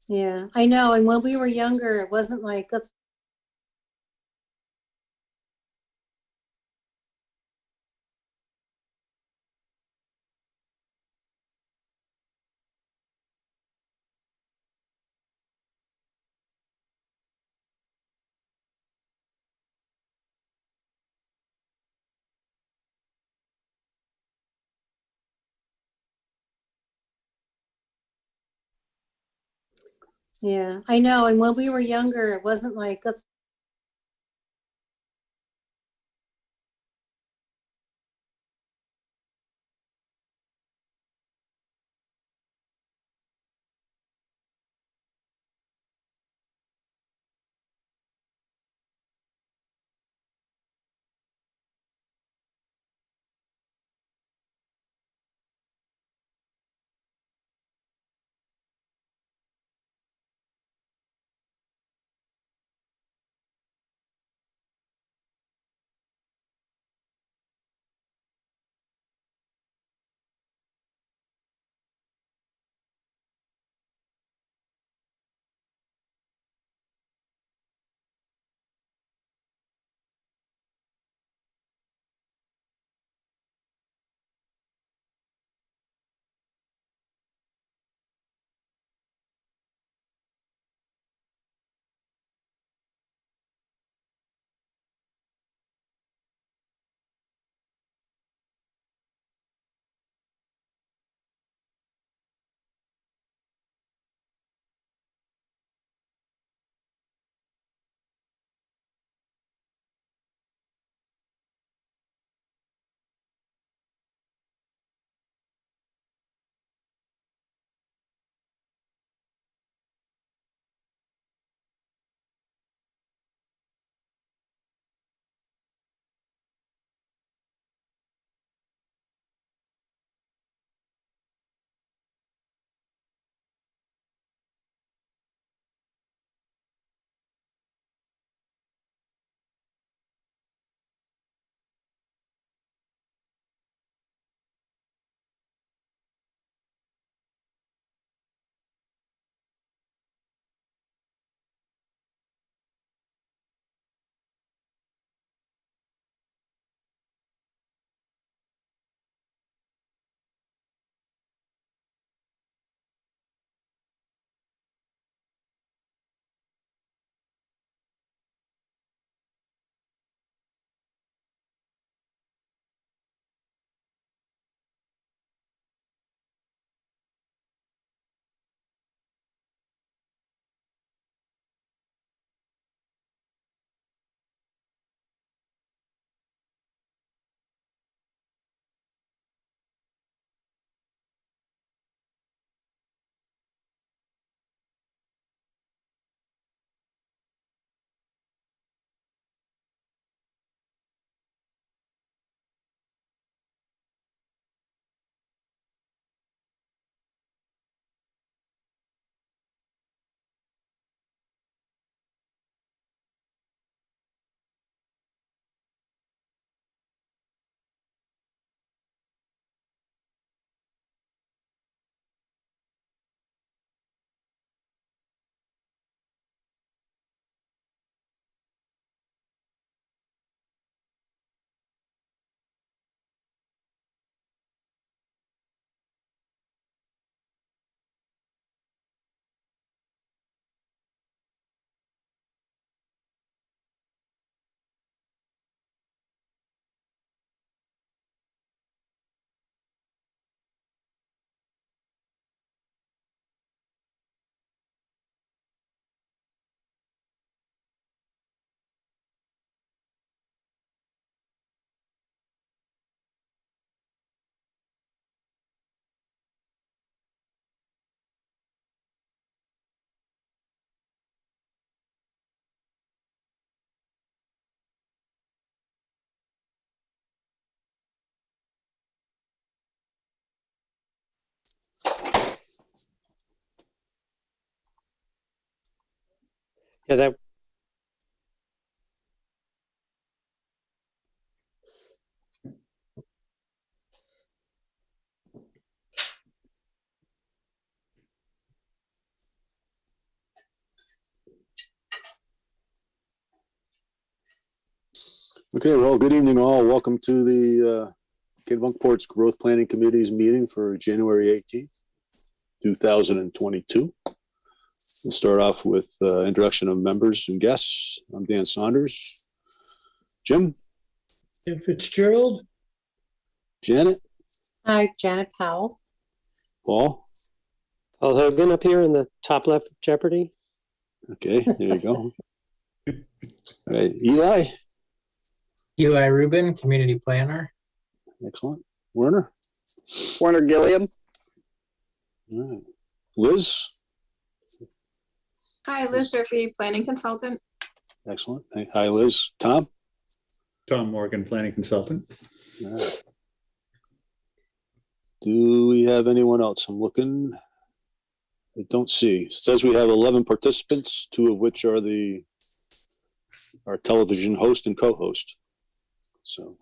Yeah, I know. And when we were younger, it wasn't like, let's, yeah, I know. And when we were younger, it wasn't like, let's, Yeah, that Okay, well, good evening all. Welcome to the Kennebunkport's Growth Planning Committee's meeting for January 18th, 2022. We'll start off with introduction of members and guests. I'm Dan Saunders. Jim? Jim Fitzgerald. Janet? Hi, Janet Powell. Paul? Paul Hogan up here in the top left of Jeopardy. Okay, there you go. All right, Eli? Eli Rubin, community planner. Excellent. Werner? Warner Gilliam. All right. Liz? Hi, Liz Durfee, planning consultant. Excellent. Hi, Liz. Tom? Tom Morgan, planning consultant. All right. Do we have anyone else? I'm looking. I don't see. It says we have 11 participants, 2 of which are our television host and co-host. So, all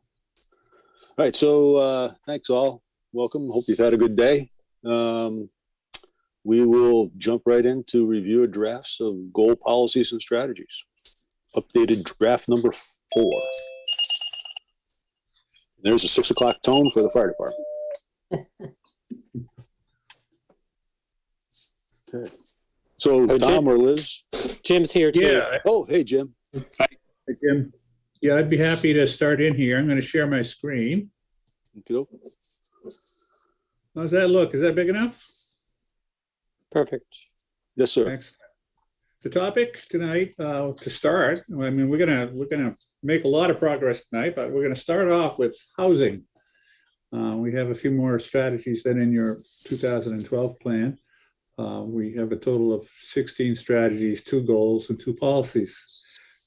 right. So thanks all. Welcome. Hope you've had a good day. We will jump right into review of drafts of goal policies and strategies. Updated draft number 4. There's a 6 o'clock tone for the fire department. Okay. So Oh, Tom or Liz? Jim's here too. Yeah, Oh, hey, Jim. Jim. Yeah, I'd be happy to start in here. I'm going to share my screen. Okay. How's that look? Is that big enough? Perfect. Yes, sir. Excellent. The topic tonight, to start, I mean, we're gonna make a lot of progress tonight, but we're gonna start off with housing. We have a few more strategies than in your 2012 plan. We have a total of 16 strategies, 2 goals, and 2 policies.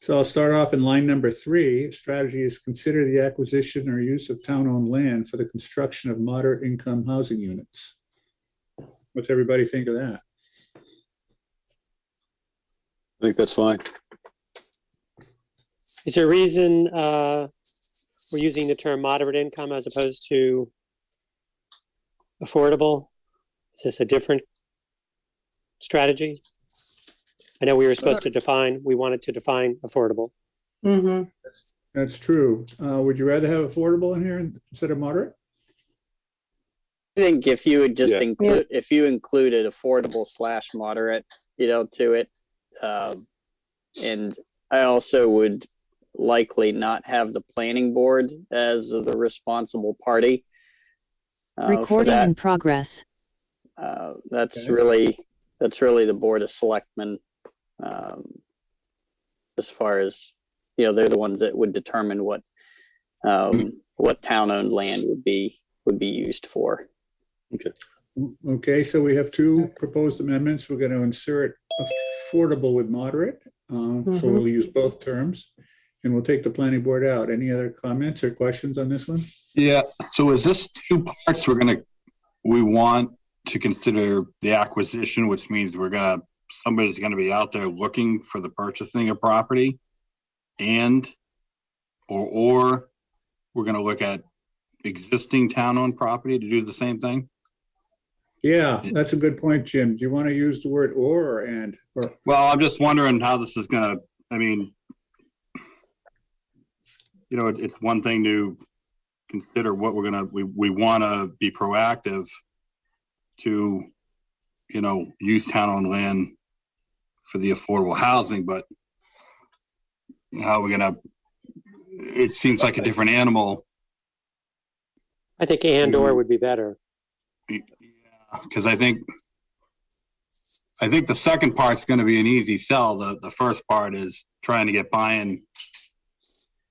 So I'll start off in line number 3. Strategy is consider the acquisition or use of town-owned land for the construction of moderate income housing units. What's everybody think of that? I think that's fine. Is there a reason we're using the term moderate income as opposed to affordable? Is this a different strategy? I know we were supposed to define, we wanted to define affordable. Mm-hmm. That's true. Would you rather have affordable in here instead of moderate? I think if you would just Yeah. include, if you included affordable / moderate, to it. And I also would likely not have the planning board as the responsible party. For Recording that. in progress. That's Okay. really the board of selectmen. As far as, they're the ones that would determine what town-owned land would be used for. Okay, so we have 2 proposed amendments. We're going to insert affordable with moderate. So we'll use both terms, and we'll take the planning board out. Any other comments or questions on this one? Yeah, so with this 2 parts, we want to consider the acquisition, which means somebody's gonna be out there looking for the purchasing of property, or we're gonna look at existing town-owned property to do the same thing. Yeah, that's a good point, Jim. Do you want to use the word or and? Or Well, I'm just wondering how this is gonna, I mean, it's one thing to consider what we want to be proactive to, use town-owned land for the affordable housing, but how are we gonna, it seems like a different animal. I think and/or would be better. Because I think the second part's going to be an easy sell. The first part is trying to get buy-in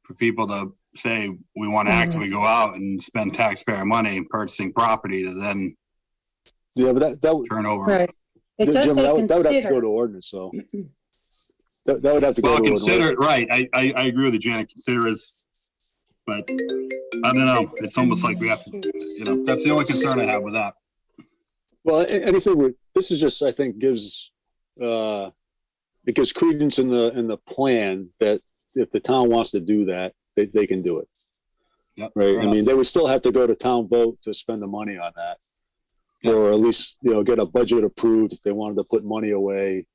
for people to say we want to actively go out and spend taxpayer money purchasing property to then But that would, turn over. Right. It does Jim, say that would have to go consider. to ordinance, so. That would have to go Well, to an consider ordinance. right. I agree with you, Janet. Consider is, but I don't know. It's almost like we have to. That's the only concern I have with that. Well, this is just, I think, gives credence in the plan that if the town wants to do that, they can do it. Yep. Right. I mean, they would still have to go to town vote to spend the money on that. Or at least, get a budget approved if they wanted to put money away,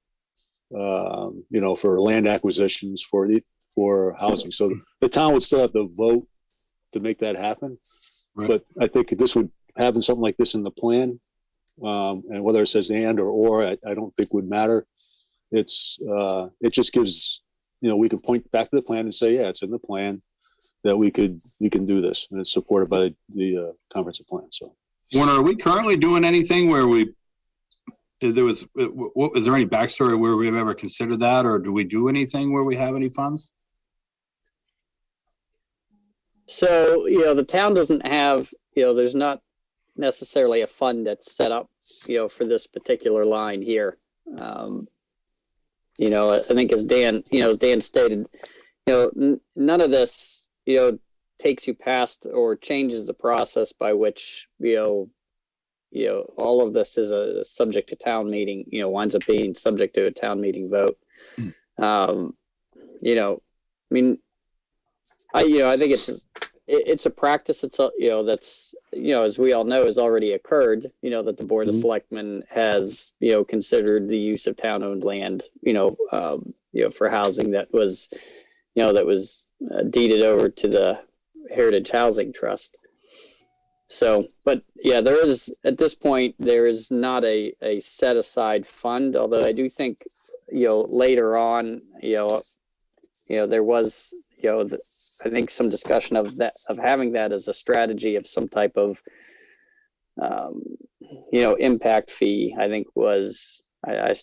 for land acquisitions for housing. So the town would still have to vote to make that happen. Right. But I think this would, having something like this in the plan, and whether it says and or, I don't think would matter. It's, it just gives, we can point back to the plan and say, yeah, it's in the plan that we can do this, and it's supported by the comprehensive plan. So, Warner, are we currently doing anything where is there any backstory where we've ever considered that, or do we do anything where we have any funds? So, the town doesn't have, there's not necessarily a fund that's set up, for this particular line here. I think as Dan stated, none of this, takes you past or changes the process by which, all of this is a subject to town meeting, winds up being subject to a town meeting vote. I think it's a practice. It's that's as we all know has already occurred. That the Board of Selectmen has considered the use of town-owned land. For housing that was deeded over to the Heritage Housing Trust. So, but yeah, there is at this point there is not a set aside fund. Although I do think later on there was I think some discussion of having that as a strategy of some type of impact fee. I think was I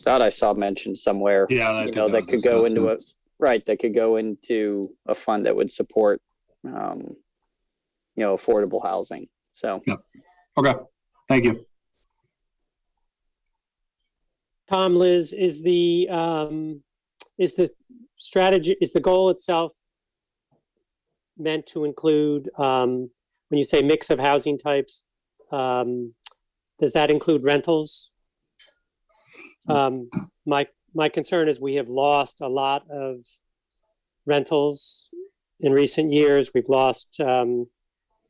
thought I saw mentioned somewhere. Yeah, I think that could go into that could go into a fund that would support affordable housing. So Yep. Okay, thank you. Tom, Liz, is the strategy, is the goal itself meant to include, when you say mix of housing types, does that include rentals? My concern is we have lost a lot of rentals in recent years. We've lost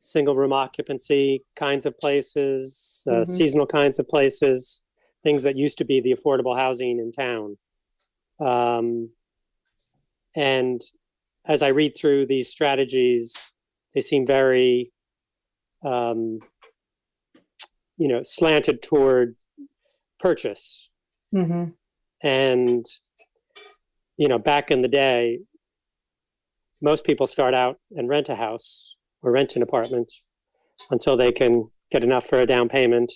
single room occupancy kinds of places, seasonal kinds of places, things that used to be the affordable housing in town. And as I read through these strategies, they seem very, slanted toward purchase. And, back in the day, most people start out and rent a house or rent an apartment until they can get enough for a down payment.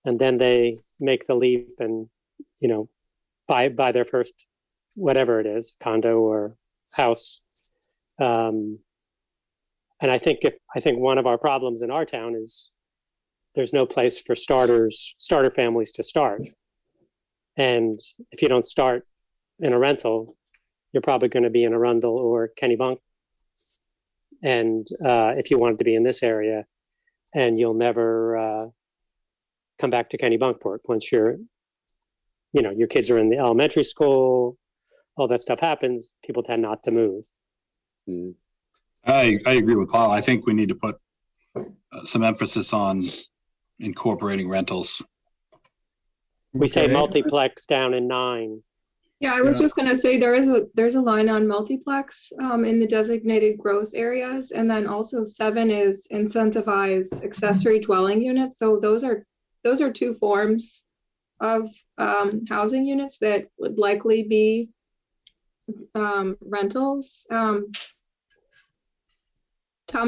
And then they make the leap and, buy their first, whatever it is, condo or house. And I think one of our problems in our town is there's no place for starter families to start. And if you don't start in a rental, you're probably going to be in Arundel or Kennebunk. And if you wanted to be in this area, and you'll never come back to Kennebunkport once your kids are in the elementary school, all that stuff happens, people tend not to move. I agree with Paul. I think we need to put some emphasis on incorporating rentals. We say Okay. multiplex down in 9. Yeah, I was Yeah. just gonna say there's a line on multiplex in the designated growth areas, and then also 7 is incentivize accessory dwelling units. So those are two forms of housing units that would likely be rentals. Tom,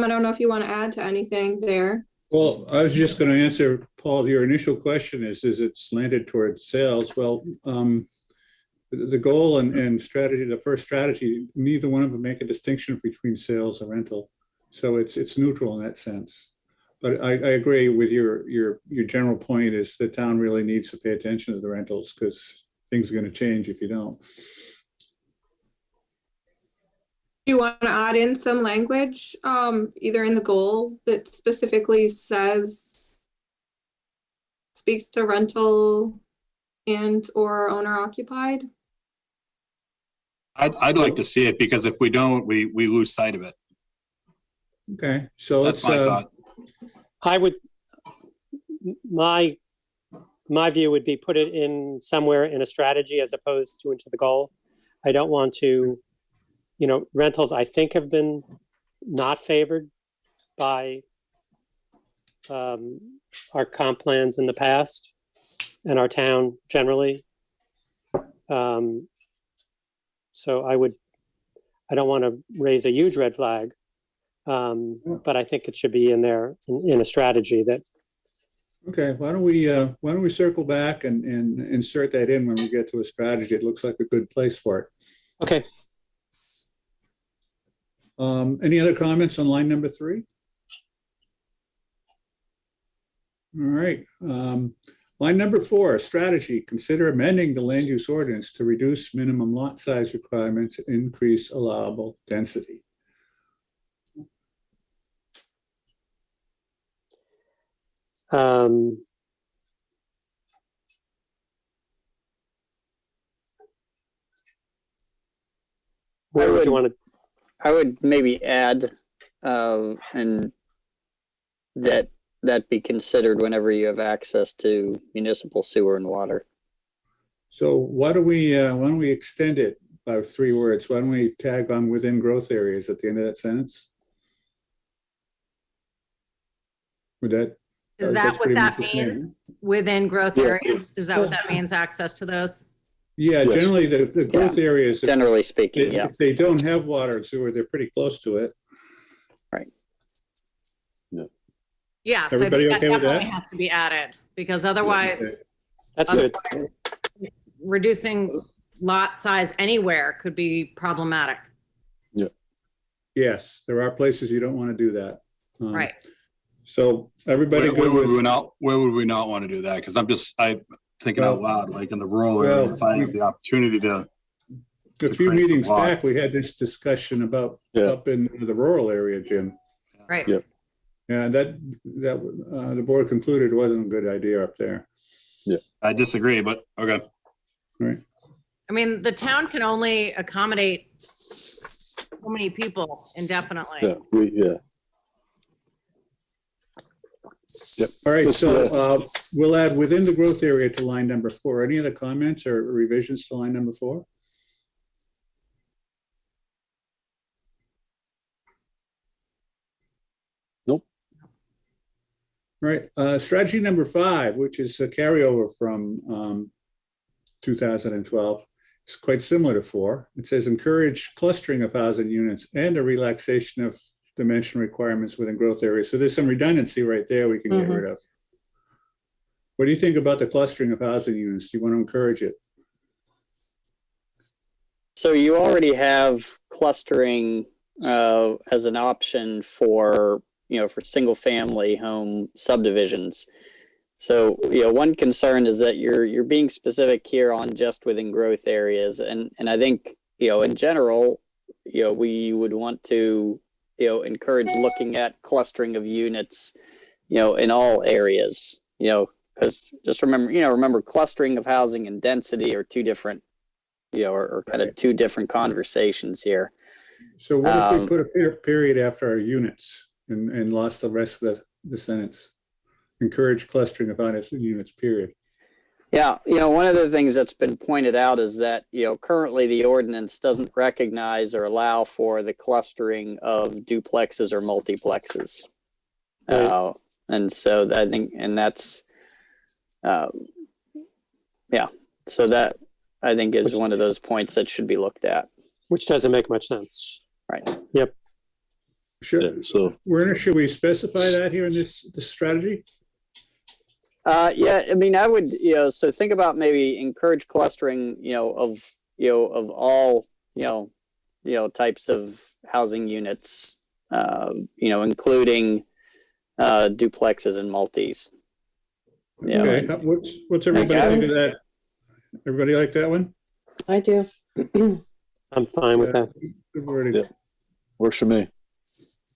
I don't know if you want to add to anything there. Well, I was just going to answer, Paul, your initial question is it slanted towards sales? Well, the goal and strategy, the first strategy, neither one of them make a distinction between sales and rental. So it's neutral in that sense. But I agree with your general point is the town really needs to pay attention to the rentals because things are going to change if you don't. Do you want to add in some language, either in the goal that specifically speaks to rental and or owner occupied? I'd like to see it because if we don't, we lose sight of it. Okay, so That's let's, my thought. I would, my view would be put it in somewhere in a strategy as opposed to into the goal. I don't want to rentals, I think, have been not favored by our comp plans in the past and our town generally. So I don't want to raise a huge red flag, but I think it should be in there in a strategy that. Okay, why don't we circle back and insert that in when we get to a strategy? It looks like a good place for it. Okay. Any other comments on line number 3? All right. Line number 4, strategy. Consider amending the land use ordinance to reduce minimum lot size requirements, increase allowable density. Where would you want to? I would maybe add, and that be considered whenever you have access to municipal sewer and water. So why don't we extend it by 3 words? Why don't we tag on within growth areas at the end of that sentence? Would that? Is that that's what pretty that much the means? same. Within growth Yes. areas? Is that what that means, access to those? Yeah, Yes. generally the growth areas, Generally speaking, yeah. if they don't have water and sewer, they're pretty close to it. Yeah, so Everybody that okay with that? definitely has to be added, because otherwise, That's good. reducing lot size anywhere could be problematic. Yes, there are places you don't want to do that. Right. So everybody Where good would we with, not, want to do that? Because I'm thinking out loud, like in the rural Well, area, if I have the opportunity to, a few create some meetings back, lots. we had this discussion about Yeah. up in the rural area, Jim. Right. Yeah. And that the board concluded it wasn't a good idea up there. I disagree, but okay. Right. I mean, the town can only accommodate so many people indefinitely. Yeah. Yep. All right, Let's, so we'll add within the growth area to line number 4. Any other comments or revisions to line number 4? Nope. All right, strategy number 5, which is a carryover from 2012. It's quite similar to 4. It says encourage clustering of housing units and a relaxation of dimension requirements within growth areas. So there's some redundancy right there we can get rid of. What do you think about the clustering of housing units? Do you want to encourage it? So you already have clustering as an option for single family home subdivisions. So, one concern is that you're being specific here on just within growth areas. And I think, in general, we would want to, encourage looking at clustering of units, in all areas, because just remember clustering of housing and density are two different, or kind of two different conversations here. So what if we put a period after our units and lost the rest of the sentence? Encourage clustering of housing units, period. Yeah, one of the things that's been pointed out is that, currently the ordinance doesn't recognize or allow for the clustering of duplexes or multiplexes. Right. And so I think, and that's, so that I think is one of those points that should be looked at. Which doesn't make much sense. Right. Yep. So Werner, should we specify that here in this strategy? Yeah, I mean, I would, so think about maybe encourage clustering, of all, types of housing units, including duplexes and multis. Okay, what's everybody Okay. think of that? Everybody like that one? I do. I'm fine with that. Good wording. Yeah. Works for me.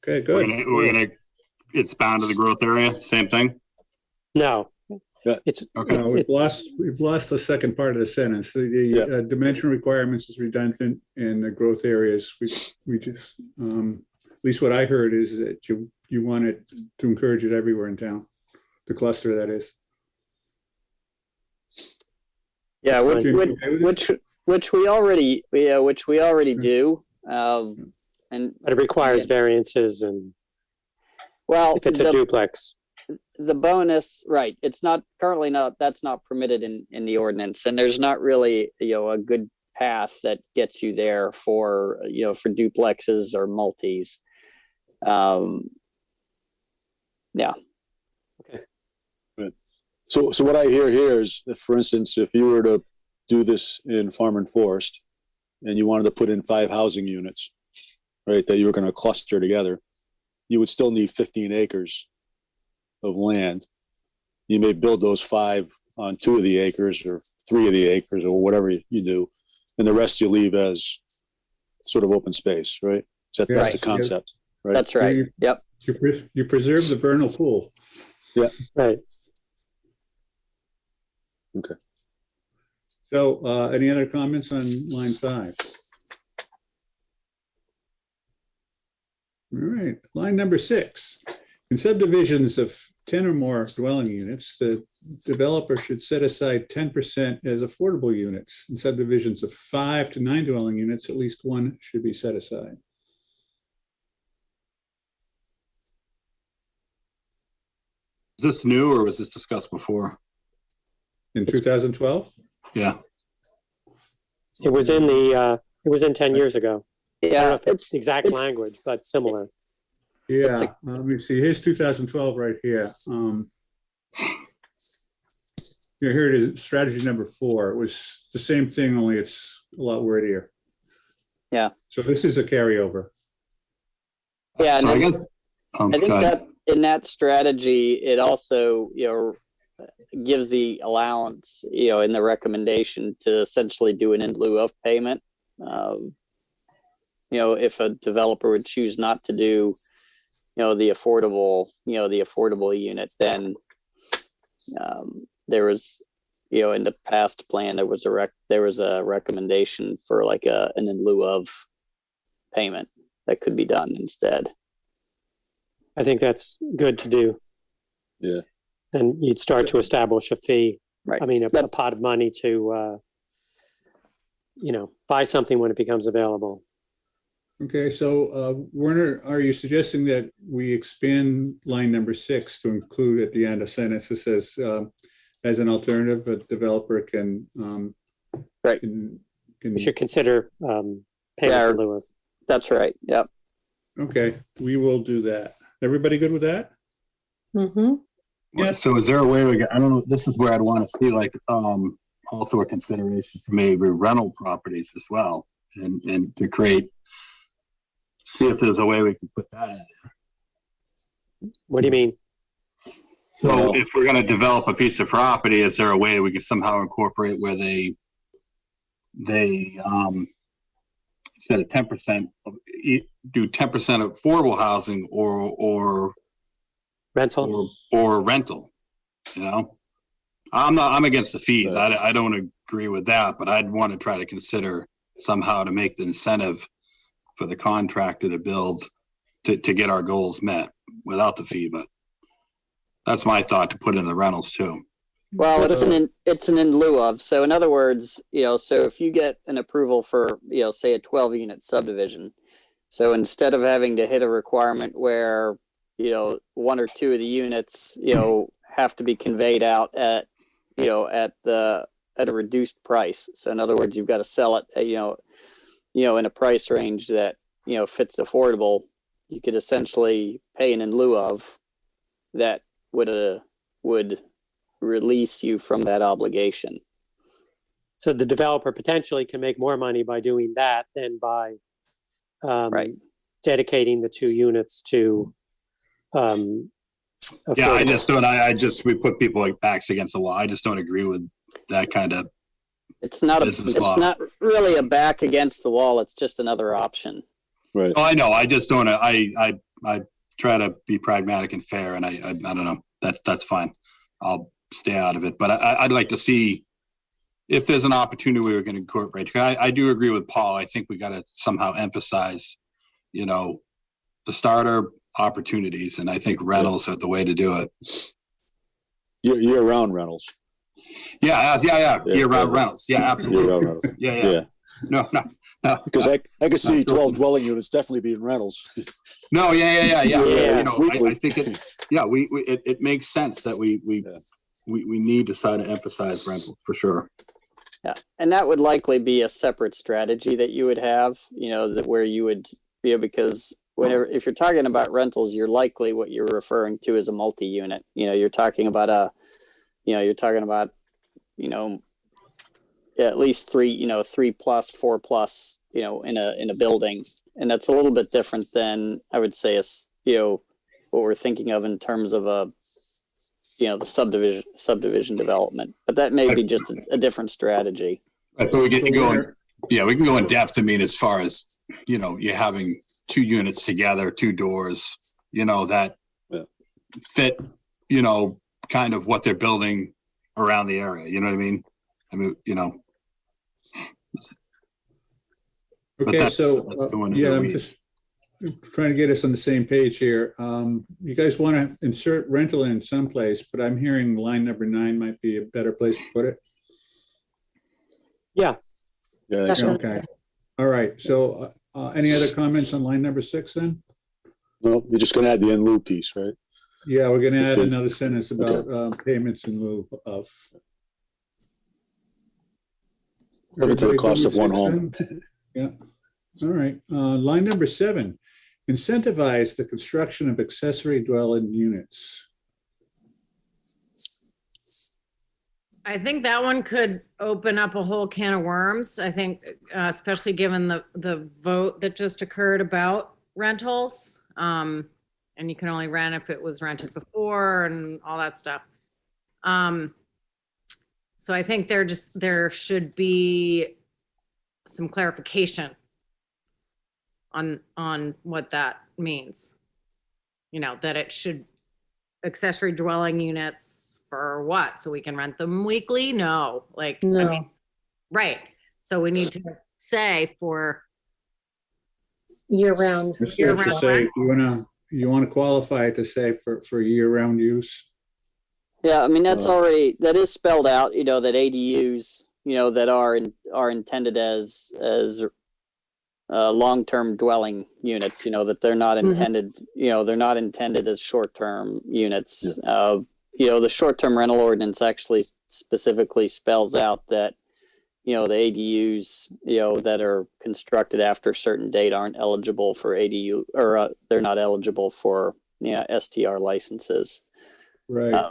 Okay, We're good. gonna, it's bound to the growth area, same thing? No. Yeah. It's Okay. No, we've lost the second part of the sentence. The dimension requirements is redundant in the growth areas. We just, at least what I heard is that you want it to encourage it everywhere in town, the cluster that is. Yeah, That's which we already do. And But it requires again, variances and well, if it's a duplex. the bonus, right, it's not currently that's not permitted in the ordinance, and there's not really, a good path that gets you there for, for duplexes or multis. Yeah. Okay. Good. So what I hear here is, if, for instance, if you were to do this in Farm and Forest and you wanted to put in 5 housing units, right, that you were going to cluster together, you would still need 15 acres of land. You may build those 5 on 2 of the acres or 3 of the acres or whatever you do, and the rest you leave as sort of open space, right? That's Right. the concept, right? That's right. Yep. You preserve the vernal pool. Right. Okay. So, any other comments on line 5? All right, line number 6. In subdivisions of 10 or more dwelling units, the developer should set aside 10% as affordable units. In subdivisions of 5 to 9 dwelling units, at least one should be set aside. Is this new or was this discussed before? In 2012? Yeah. It was in the, it was in 10 years ago. I don't know Yeah, if it's the exact language, but similar. Yeah, let me see. Here's 2012 right here. Here it is, strategy number 4. It was the same thing, only it's a lot wordier. Yeah. So this is a carryover. Yeah, So and I guess, I think go ahead. that in that strategy, it also, gives the allowance, in the recommendation to essentially do an in lieu of payment. If a developer would choose not to do, the affordable unit, then there was, in the past plan, there was a recommendation for like an in lieu of payment that could be done instead. I think that's good to do. Yeah. And you'd start to establish a fee. Right. I mean, a pot of money to, buy something when it becomes available. Okay, so Werner, are you suggesting that we expand line number 6 to include at the end a sentence that says, as an alternative, a developer can, Right. You should consider payments in lieu of. That's right. Yep. Okay, we will do that. Everybody good with that? Mm-hmm. Yeah. So is there a way I don't know, this is where I'd want to see like, also a consideration for maybe rental properties as well, and to see if there's a way we can put that in there. What do you mean? So if we're going to develop a piece of property, is there a way we can somehow incorporate where they instead of 10%, do 10% affordable housing or Rental? or rental, I'm against the fees. I don't agree with that, but I'd want to try to consider somehow to make the incentive for the contractor to build to get our goals met without the fee. But that's my thought, to put in the rentals too. Well, it's an in lieu of. So in other words, so if you get an approval for, say a 12-unit subdivision, so instead of having to hit a requirement where, 1 or 2 of the units, have to be conveyed out at a reduced price. So in other words, you've got to sell it, in a price range that, fits affordable. You could essentially pay an in lieu of that would release you from that obligation. So the developer potentially can make more money by doing that than by Right. dedicating the 2 units to Yeah, I just don't. We put people like backs against the wall. I just don't agree with that kind of. It's not not really a back against the wall. It's just another option. Right. Oh, I know. I just don't. I try to be pragmatic and fair, and I don't know. That's fine. I'll stay out of it. But I'd like to see if there's an opportunity we were going to incorporate. I do agree with Paul. I think we got to somehow emphasize, the starter opportunities, and I think rentals are the way to do it. Year-round Yeah. Year-round rentals. Yeah, absolutely. Year-round rentals. Yeah. No, Because I could see 12 dwelling units definitely being rentals. No, yeah. Yeah. You know, I think it makes sense that we need to try to emphasize rentals for sure. Yeah, and that would likely be a separate strategy that you would have, that where you would, because if you're talking about rentals, you're likely what you're referring to as a multi-unit. You're talking about at least 3 plus, 4 plus, in a building. And that's a little bit different than I would say what we're thinking of in terms of the subdivision development. But that may be just a different strategy. Right, but we can go in depth. I mean, as far as, you're having 2 units together, 2 doors, that fit, kind of what they're building around the area. You know what I mean? Okay, so, that's going into yeah, the I'm weeds. just trying to get us on the same page here. You guys want to insert rental in someplace, but I'm hearing line number 9 might be a better place to put it. Yeah. Yeah, Okay. All right. So any other comments on line number 6 then? no, you're just gonna add the in lieu piece, right? Yeah, we're going to add Okay. another sentence about payments in lieu of. Cover to the Everybody cost good of with one 6 home. then? Yeah. All right. Line number 7, incentivize the construction of accessory dwelling units. I think that one could open up a whole can of worms. I think, especially given the vote that just occurred about rentals. And you can only rent if it was rented before and all that stuff. So I think there should be some clarification on what that means. That it should accessory dwelling units for what? So we can rent them weekly? No, No. right. So we need to say for Year round. It's Year fair to round say, you want to qualify it to say for year-round use? Yeah, I mean, that is spelled out, that ADUs, that are intended as long-term dwelling units, that they're not intended, they're not intended as short-term units. The short-term rental ordinance actually specifically spells out that, the ADUs, that are constructed after a certain date aren't eligible for ADU, or they're not eligible for, STR licenses. Right.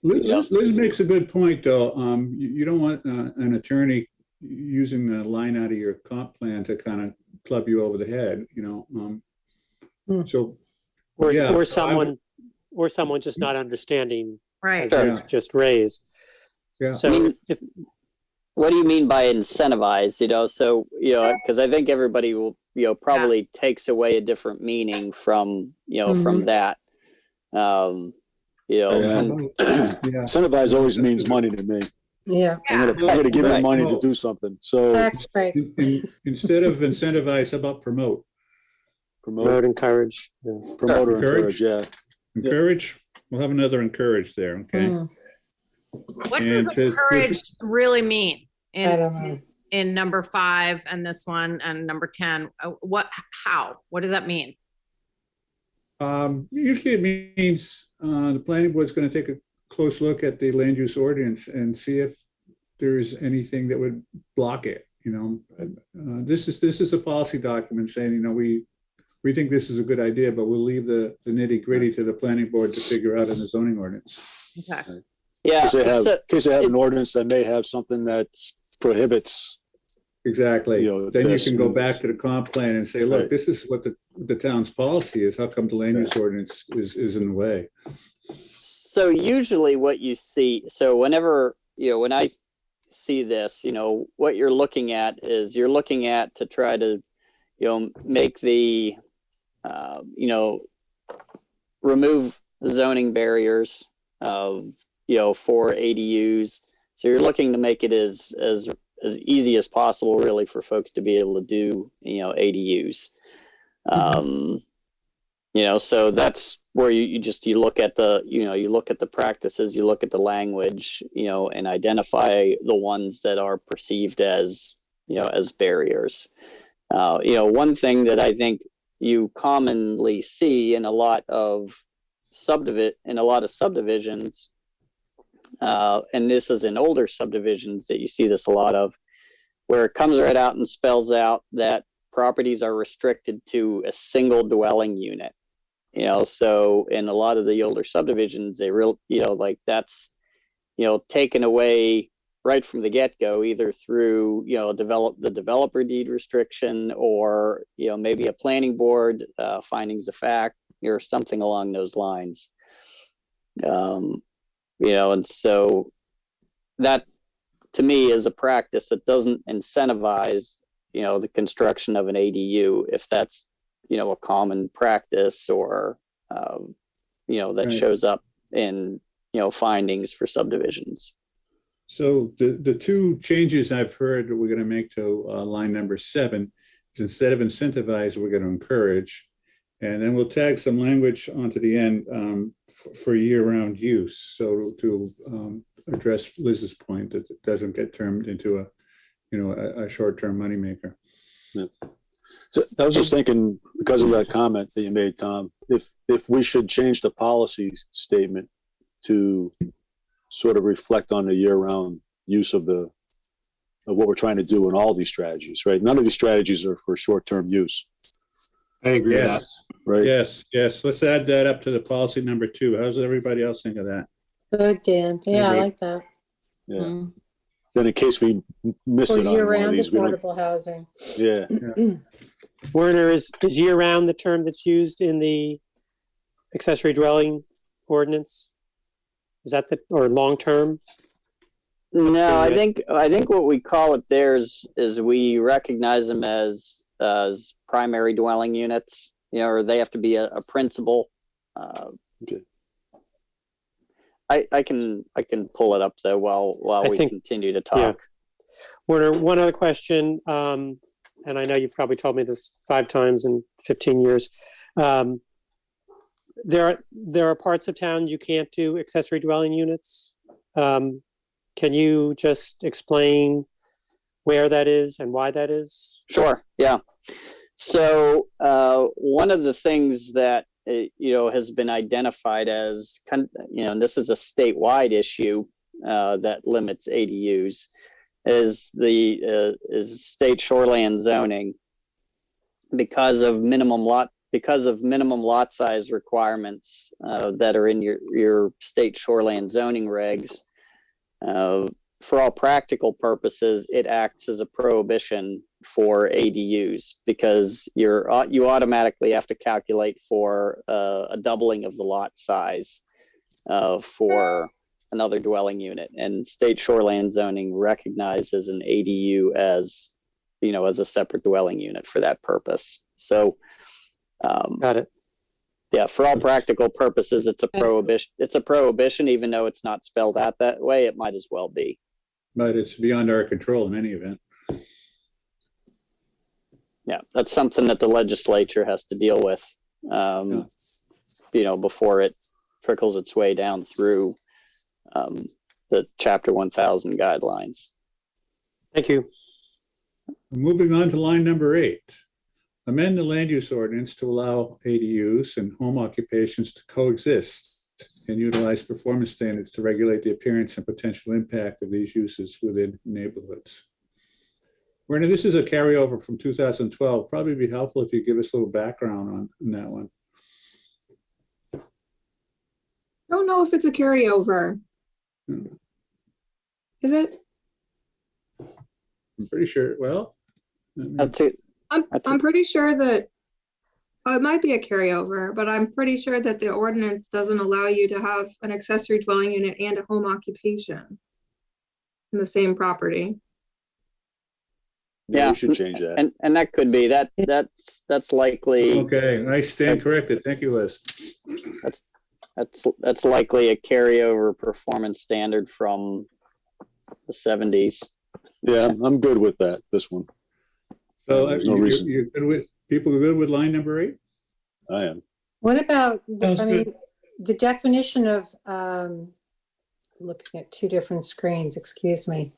Liz makes a good point, though. You don't want an attorney using the line out of your comp plan to kind of club you over the head, So, yeah, Or someone just not understanding, right. as was just raised. Yeah. So I mean, if what do you mean by incentivize? So, because I think everybody will, probably takes away a different meaning from, from that. Yeah. And- Incentivize always means money to me. Yeah, I'm gonna give you Right. money to do something. So that's right. Instead of incentivize, how about promote? promote, encourage. Yeah. promote or Encourage. encourage, yeah. Encourage? We'll have another encourage there, okay? Mm, What And does to- encourage really mean I don't know. in number 5 and this one and number 10? What does that mean? Usually it means the planning board's going to take a close look at the land use ordinance and see if there's anything that would block it. This is a policy document saying, we think this is a good idea, but we'll leave the nitty gritty to the planning board to figure out in the zoning ordinance. Okay. Yeah. In case they have an ordinance that may have something that prohibits. Exactly. Then you this can go and back this. to the comp plan and say, look, Right. this is what the town's policy is. How come the land use ordinance is in the way? So usually what you see, so whenever, when I see this, what you're looking at is to try to, make the, remove zoning barriers, for ADUs. So you're looking to make it as easy as possible, really, for folks to be able to do, ADUs. So that's where you look at the practices, you look at the language, and identify the ones that are perceived as, as barriers. One thing that I think you commonly see in a lot of subdivisions, and this is in older subdivisions that you see this a lot of, where it comes right out and spells out that properties are restricted to a single dwelling unit. So in a lot of the older subdivisions, that's taken away right from the get-go, either through the developer deed restriction, or maybe a planning board findings of fact, or something along those lines. And so that, to me, is a practice that doesn't incentivize the construction of an ADU, if that's a common practice, or that Right. shows up in findings for subdivisions. So the two changes I've heard that we're going to make to line number 7 is, instead of incentivize, we're going to encourage. And then we'll tag some language onto the end for year-round use. So to address Liz's point, that it doesn't get turned into a short-term moneymaker. Yeah. So I was just thinking, because of that comment that you made, Tom, if we should change the policy statement to sort of reflect on the year-round use of what we're trying to do in all these strategies, right? None of these strategies are for short-term use, I agree with that. Yes, right? yes. Let's add that up to the policy number 2. How does everybody else think of that? Good, Dan. Yeah, I Agree. like that. Yeah. Mm. Then in case we miss For it on one of year-round these, we don't, affordable housing. yeah. Werner, is year-round the term that's used in the accessory dwelling ordinance? Is that or long-term? No, I think what we call it there is we recognize them as primary dwelling units, or they have to be a principal. Okay. I can pull it up though while we continue to talk. Yeah. Werner, one other question, and I know you've probably told me this 5 times in 15 years. There are parts of town you can't do accessory dwelling units. Can you just explain where that is and why that is? Sure. Yeah. So one of the things that has been identified as, and this is a statewide issue that limits ADUs, is state shoreland zoning, because of minimum lot size requirements that are in your state shoreland zoning regs. For all practical purposes, it acts as a prohibition for ADUs, because you automatically have to calculate for a doubling of the lot size for another dwelling unit, and state shoreland zoning recognizes an ADU as a separate dwelling unit for that purpose. So Got it. yeah, for all practical purposes, it's a prohibition. It's a prohibition, even though it's not spelled out that way. It might as well be. But it's beyond our control in any event. Yeah, that's something that the legislature has to deal with, before it trickles its way down through the Chapter 1000 guidelines. Thank you. Moving on to line number 8. Amend the land use ordinance to allow ADUs and home occupations to coexist and utilize performance standards to regulate the appearance and potential impact of these uses within neighborhoods. Werner, this is a carryover from 2012. Probably be helpful if you give us a little background on that one. I don't know if it's a carryover. Is it? I'm pretty sure, well. That's it. I'm pretty sure that it might be a carryover, but I'm pretty sure that the ordinance doesn't allow you to have an accessory dwelling unit and a home occupation in the same property. Yeah, We should change that. And that could be that's likely. Okay, I stand corrected. Thank you, Liz. That's likely a carryover performance standard from the 70s. Yeah, I'm good with that, this one. So There's no reason. you're good with, people are good with line number 8? I am. What about, Sounds good. the definition of, looking at 2 different screens, excuse me.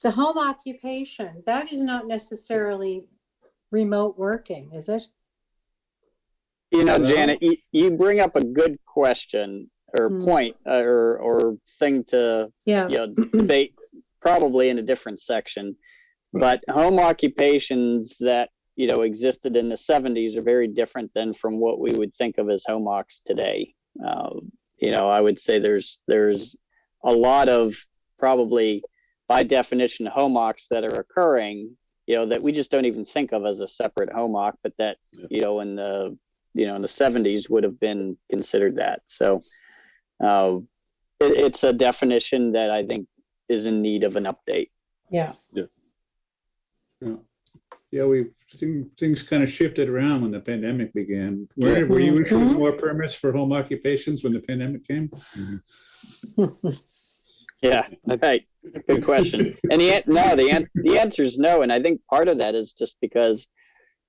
The home occupation, that is not necessarily remote working, is it? You know, Well- Janet, you bring up a good question or point or thing to Yeah. debate probably in a different section. But home occupations that existed in the 70s are very different than from what we would think of as home occs today. I would say there's a lot of probably by definition home occs that are occurring, that we just don't even think of as a separate home occ, but that in the 70s would have been considered that. So it's a definition that I think is in need of an update. Yeah. Yeah, things kind of shifted around when the pandemic began. Were you issuing more permits for home occupations when the pandemic came? Yeah, right. Good question. And the answer is no. And I think part of that is just because,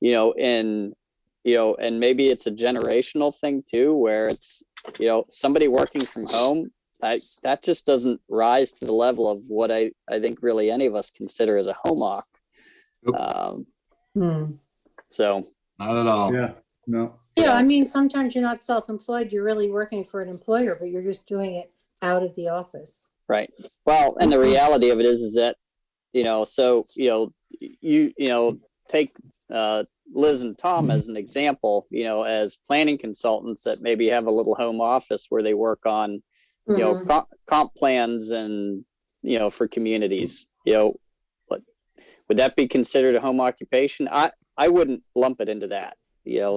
and maybe it's a generational thing too, where it's, somebody working from home, that just doesn't rise to the level of what I think really any of us consider as a home occ. So Not at all. Yeah, no. Yeah, I mean, sometimes you're not self-employed, you're really working for an employer, but you're just doing it out of the office. right. Well, and the reality of it is that, so, you take Liz and Tom as an example, as planning consultants that maybe have a little home office where they work on, comp plans and, for communities, would that be considered a home occupation? I wouldn't lump it into that.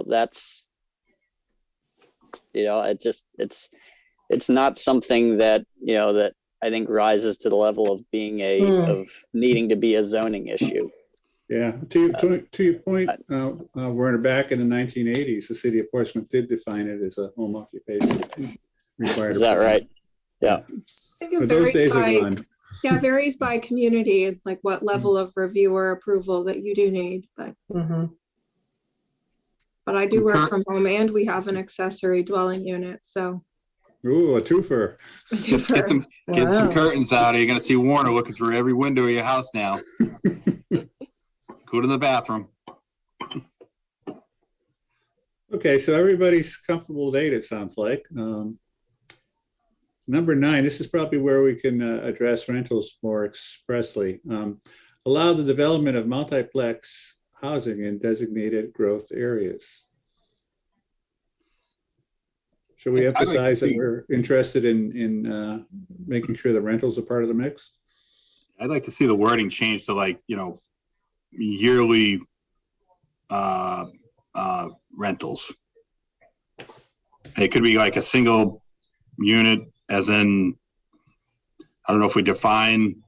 That's, it's not something that, that I think rises to the level of being of needing to be a zoning issue. Yeah, to your point, we're back in the 1980s. The city of Portsmouth did define it as a home occupation. Is that right? Yeah. I think it But those days are varies gone. it varies by community, like what level of review or approval that you do need, but I do work from home and we have an accessory dwelling unit, so. Ooh, a twofer. Get some Wow. curtains out. You're gonna see Warner looking through every window of your house now. Go to the bathroom. Okay, so everybody's comfortable with 8, it sounds like. Number 9, this is probably where we can address rentals more expressly. Allow the development of multiplex housing in designated growth areas. Should we I'd like to emphasize that see- we're interested in making sure the rentals are part of the mix? I'd like to see the wording change to yearly rentals. It could be like a single unit, as in, I don't know if we define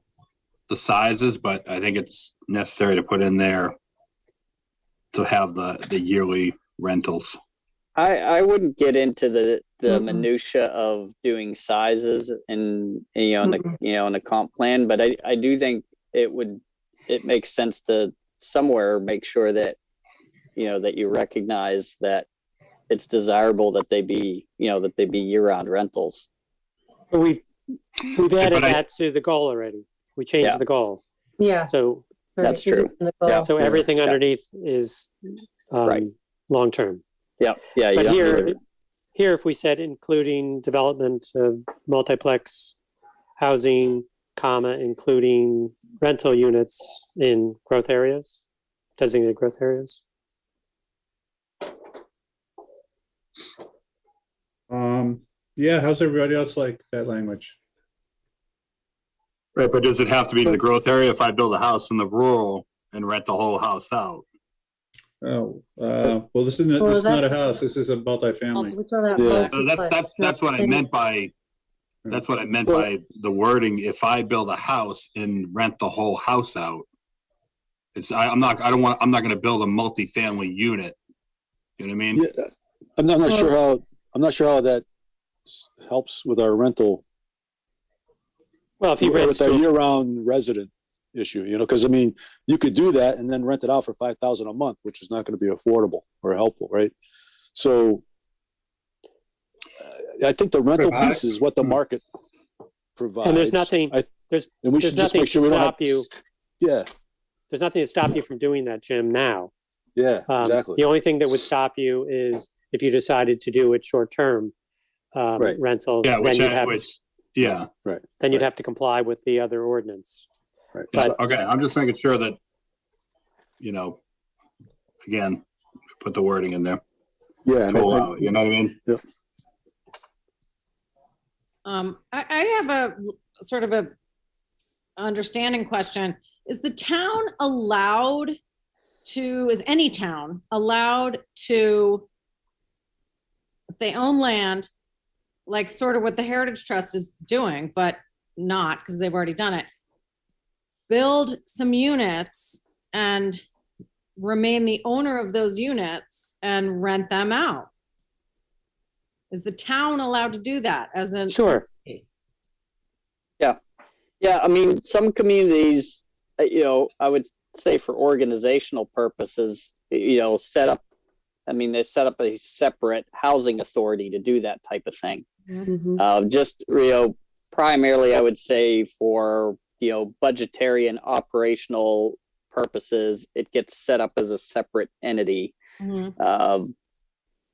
the sizes, but I think it's necessary to put in there to have the yearly rentals. I wouldn't get into the minutia of doing sizes in in the comp plan, but I do think it makes sense to somewhere make sure that that you recognize that it's desirable that they be year-round rentals. But we've added but that to the goal already. We changed Yeah. the goal. Yeah. So That's true. Yeah. so everything Yeah. underneath is Right. long-term. Yeah, yeah. You But don't need to- here, if we said including development of multiplex housing, including rental units in growth areas, designated growth areas. Yeah, how's everybody else like that language? Right, but does it have to be the growth area if I build a house in the rural and rent the whole house out? Oh, well, this isn't, Well, this is not a that's- house, this is a multifamily. We're talking about Yeah. So multiplex, that's not what I single. meant by, that's what I meant by the wording. If I build a house and rent the whole house out, I'm not gonna build a multifamily unit. You know what I mean? Yeah, I'm not sure how that helps with our rental, Well, if he rents with our to year-round resident issue, because I mean, you could do that and then rent it out for $5,000 a month, which is not going to be affordable or helpful, right? So I think the rental piece is what the market provides. and there's nothing, There's And we there's should just nothing make sure to we don't have. stop you. Yeah, There's nothing to stop you from doing that, Jim, now. yeah, exactly. The only thing that would stop you is if you decided to do it short-term Right. rentals. Yeah, then you'd have Right. then you'd right. have to comply with the other ordinance. Right. Yeah, But- okay, I'm just making sure that, you know, again, put the wording in there. Yeah, and To I allow think, it, you know what I mean? I have a sort of a understanding question. Is the town allowed to, is any town allowed to, if they own land, like sort of what the Heritage Trust is doing, but not because they've already done it, build some units and remain the owner of those units and rent them out? Is the town allowed to do that as an? Sure. Yeah, I mean, some communities, you know, I would say for organizational purposes, you know, they set up a separate housing authority to do that type of thing. Just, you know, primarily, I would say for, you know, budgetary and operational purposes, it gets set up as a separate entity. You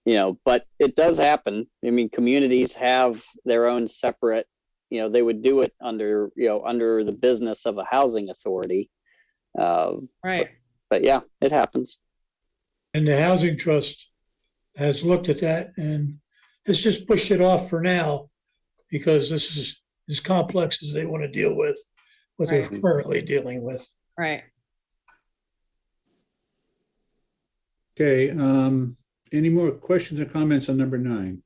know, but it does happen. I mean, communities have their own separate, you know, they would do it under, you know, under the business of a housing authority. Right. But yeah, it happens. And the Housing Trust has looked at that and has just pushed it off for now because this is as complex as they want to deal with what they're Right. currently dealing with. Right. Okay, any more questions or comments on number 9?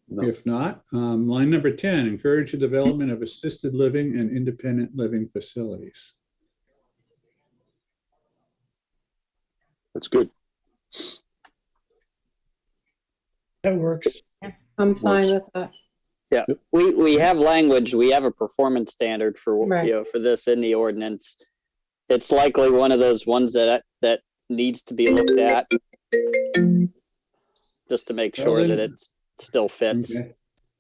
No. If not, line number 10, encourage the development of assisted living and independent living facilities. That's good. That works. I'm fine Works. with that. Yeah, we have language, we have a performance standard for, Right. you know, for this in the ordinance. It's likely one of those ones that needs to be looked at just to make Well, sure then- that it still fits Okay.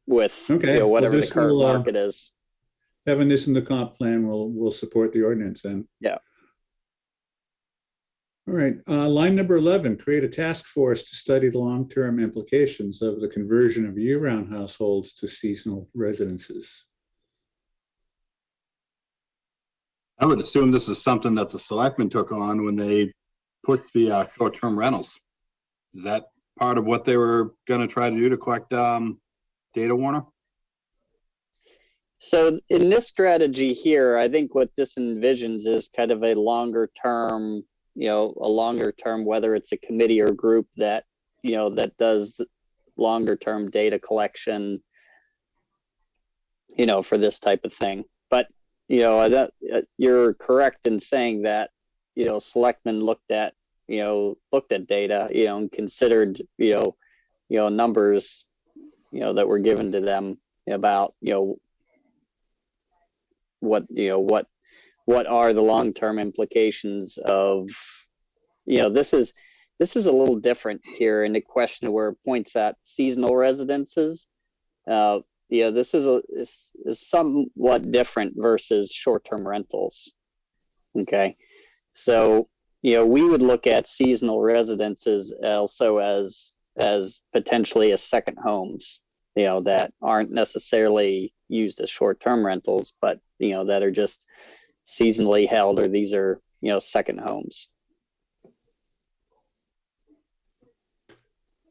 with, Okay, you know, well, whatever the this current will, market is. Having this in the comp plan will support the ordinance then. Yeah. All right, line number 11, create a task force to study the long-term implications of the conversion of year-round households to seasonal residences. I would assume this is something that the selectmen took on when they put the short-term rentals. Is that part of what they were gonna try to do to collect data, Warner? So in this strategy here, I think what this envisions is kind of a longer term, whether it's a committee or group that, you know, that does longer term data collection, you know, for this type of thing. But, you know, you're correct in saying that, you know, selectmen looked at data, you know, and considered, you know, numbers, you know, that were given to them about, you know, what are the long-term implications of, you know, this is a little different here in the question where it points at seasonal residences. You know, this is somewhat different versus short-term rentals. Okay, so, you know, we would look at seasonal residences also as potentially as second homes, you know, that aren't necessarily used as short-term rentals, but, you know, that are just seasonally held, or these are, you know, second homes.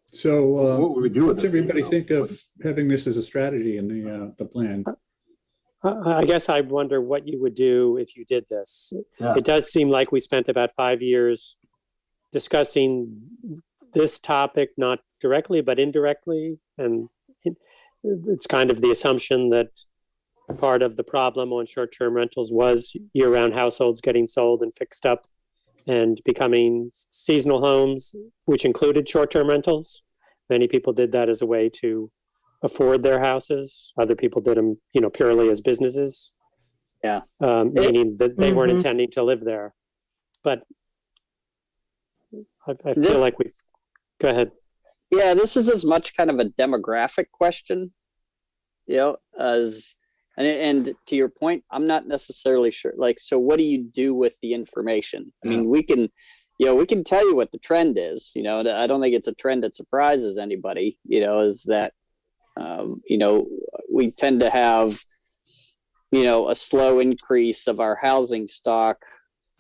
So What would we do with what's this? everybody think of having this as a strategy in the plan? I guess I wonder what you would do if you did this. Yeah. It does seem like we spent about 5 years discussing this topic, not directly, but indirectly. And it's kind of the assumption that part of the problem on short-term rentals was year-round households getting sold and fixed up and becoming seasonal homes, which included short-term rentals. Many people did that as a way to afford their houses. Other people did them, you know, purely as businesses. Yeah. Meaning that they weren't Mhm. intending to live there. But I This- feel like we've, go ahead. Yeah, this is as much kind of a demographic question you know, and to your point, I'm not necessarily sure, like, so what do you do with the information? I mean, we can tell you what the trend is, you know, and I don't think it's a trend that surprises anybody, you know, is that, you know, we tend to have, you know, a slow increase of our housing stock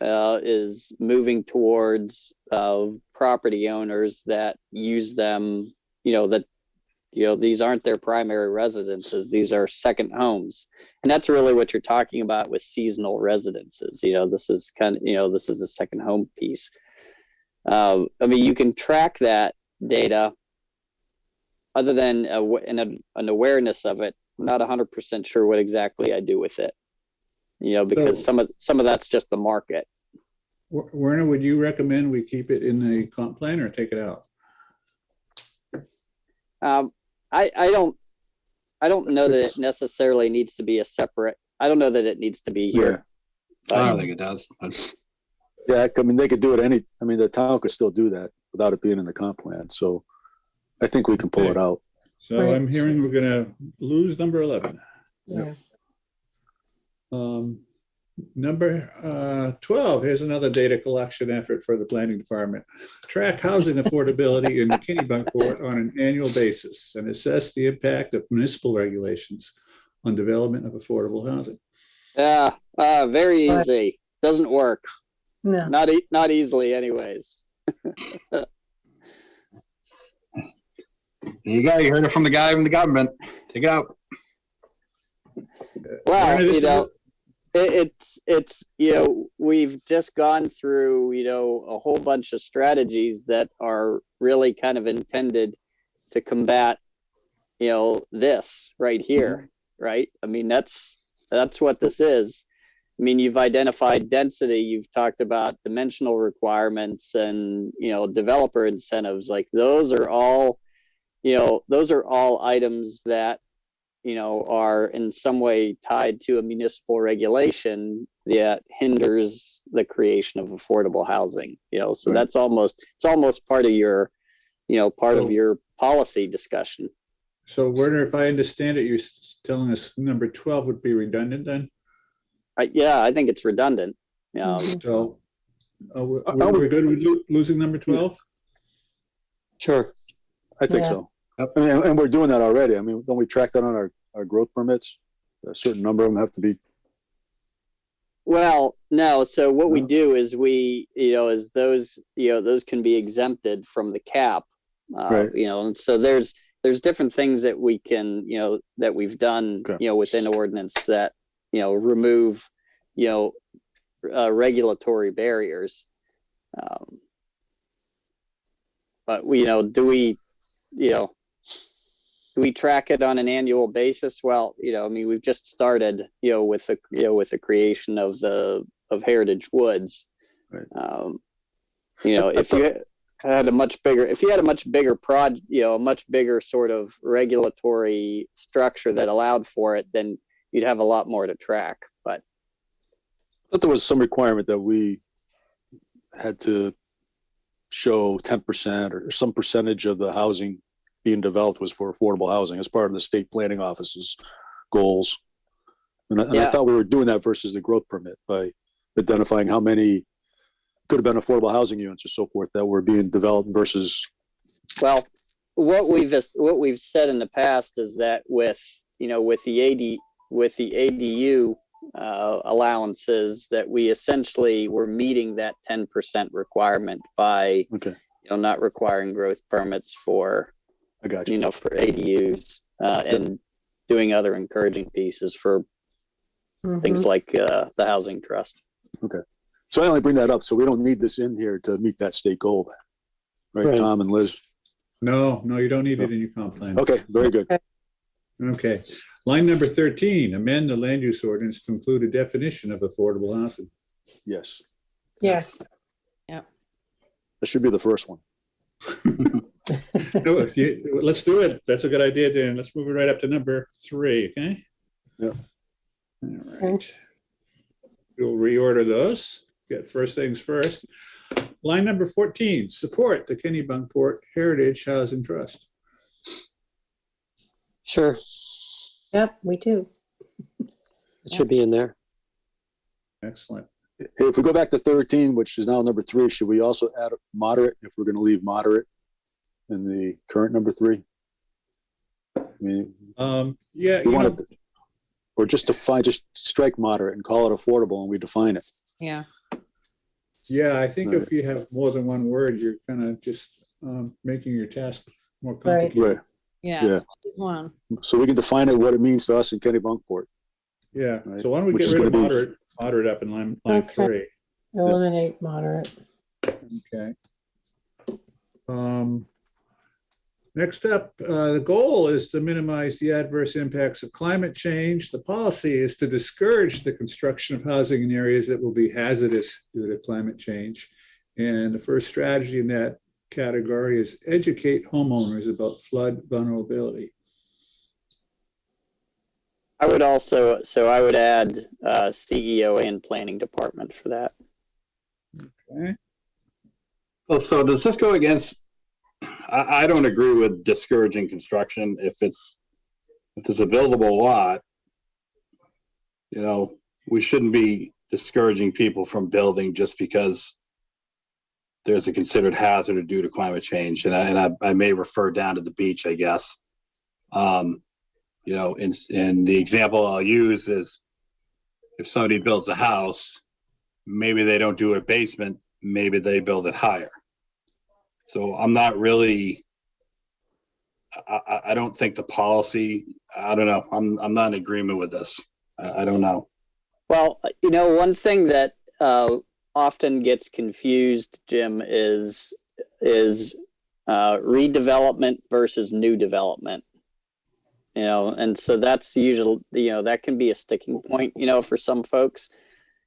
is moving towards property owners that use them, you know, that, you know, these aren't their primary residences, these are second homes. And that's really what you're talking about with seasonal residences. You know, this is kind of, you know, this is a second home piece. I mean, you can track that data other than an awareness of it. I'm not 100% sure what exactly I do with it, you know, because some of that's just the market. Werner, would you recommend we keep it in the comp plan or take it out? I don't know that it necessarily needs to be a separate. I don't know that it needs to be here. Yeah. I don't think it does. Yeah, I mean, they could do it the town could still do that without it being in the comp plan. So I think we can pull it out. So Right. I'm hearing we're gonna lose number 11. Yeah. Number 12, here's another data collection effort for the planning department. Track housing affordability in Kennebunkport on an annual basis and assess the impact of municipal regulations on development of affordable housing. Yeah, very easy. Doesn't work. No. Not easily, anyways. There you go. You heard it from the guy from the government. Take it out. Well, Werner, this you is know, it's you know, we've just gone through, you know, a whole bunch of strategies that are really kind of intended to combat, you know, this right here, right? I mean, that's what this is. I mean, you've identified density, you've talked about dimensional requirements and, you know, developer incentives. Like those are all, you know, those are all items that, you know, are in some way tied to a municipal regulation that hinders the creation of affordable housing, you know, so that's it's almost part of your, you know, part of your policy discussion. So Werner, if I understand it, you're telling us number 12 would be redundant then? Yeah, I think it's redundant. So we're good with losing number 12? Sure. I think Yeah. so. I mean, and we're doing that already. I mean, don't we track that on our growth permits? A certain number of them have to be. Well, no. So what we do is we, you know, is those, you know, those can be exempted from the cap, Right. you know, and so there's different things that we can, you know, that we've done, Okay. you know, within ordinance that, you know, remove, you know, regulatory barriers. But we, you know, do we track it on an annual basis? Well, you know, I mean, we've just started, you know, with the creation of Heritage Woods. Right. You know, if you had a much bigger project, you know, a much bigger sort of regulatory structure that allowed for it, then you'd have a lot more to track. But I thought there was some requirement that we had to show 10% or some percentage of the housing being developed was for affordable housing as part of the state planning office's goals. And I thought we were doing that versus the growth permit by identifying how many could have been affordable housing units or so forth that were being developed versus. Well, what we've said in the past is that with the ADU allowances, that we essentially were meeting that 10% requirement by not requiring growth permits for I got you. For ADUs and doing other encouraging pieces for things like the housing trust. Okay. So I only bring that up so we don't need this in here to meet that state goal. Right. Tom and Liz? No, you don't need it in your comp plan. Okay, very good. Okay. Line number 13, amend the land use ordinance to include a definition of affordable housing. Yes. Yes. Yeah. That should be the first one. No, let's do it. That's a good idea, Dan. Let's move it right up to number 3, okay? Yeah. All right. We'll reorder those. Get first things first. Line number 14, support the Kennebunkport Heritage Housing Trust. Sure. Yep, we do. It should be in there. Excellent. If we go back to 13, which is now number 3, should we also add moderate if we're going to leave moderate in the current number 3? I mean, Yeah, we want to, or just strike moderate and call it affordable, and we define it. Yeah. yeah, I think if you have more than one word, you're kind of just making your task more Right. complicated. Right. Yeah. Yeah. Just one. So we can define it, what it means to us in Kennebunkport. Yeah, Right. so why don't we Which get is rid of gonna be- moderate up in line Okay. 3? Eliminate moderate. Okay. Next up, the goal is to minimize the adverse impacts of climate change. The policy is to discourage the construction of housing in areas that will be hazardous due to climate change. And the first strategy in that category is educate homeowners about flood vulnerability. I would also, so I would add CEO and planning department for that. Okay. Well, so does this go against, I don't agree with discouraging construction. If there's a buildable lot, you know, we shouldn't be discouraging people from building just because there's a considered hazard due to climate change. And I may refer down to the beach, I guess. You know, and the example I'll use is if somebody builds a house, maybe they don't do a basement, maybe they build it higher. So I'm not really, I don't think the policy, I don't know, I'm not in agreement with this. I don't know. Well, you know, one thing that often gets confused, Jim, is redevelopment versus new development. You know, and so that's usually, you know, that can be a sticking point, you know, for some folks.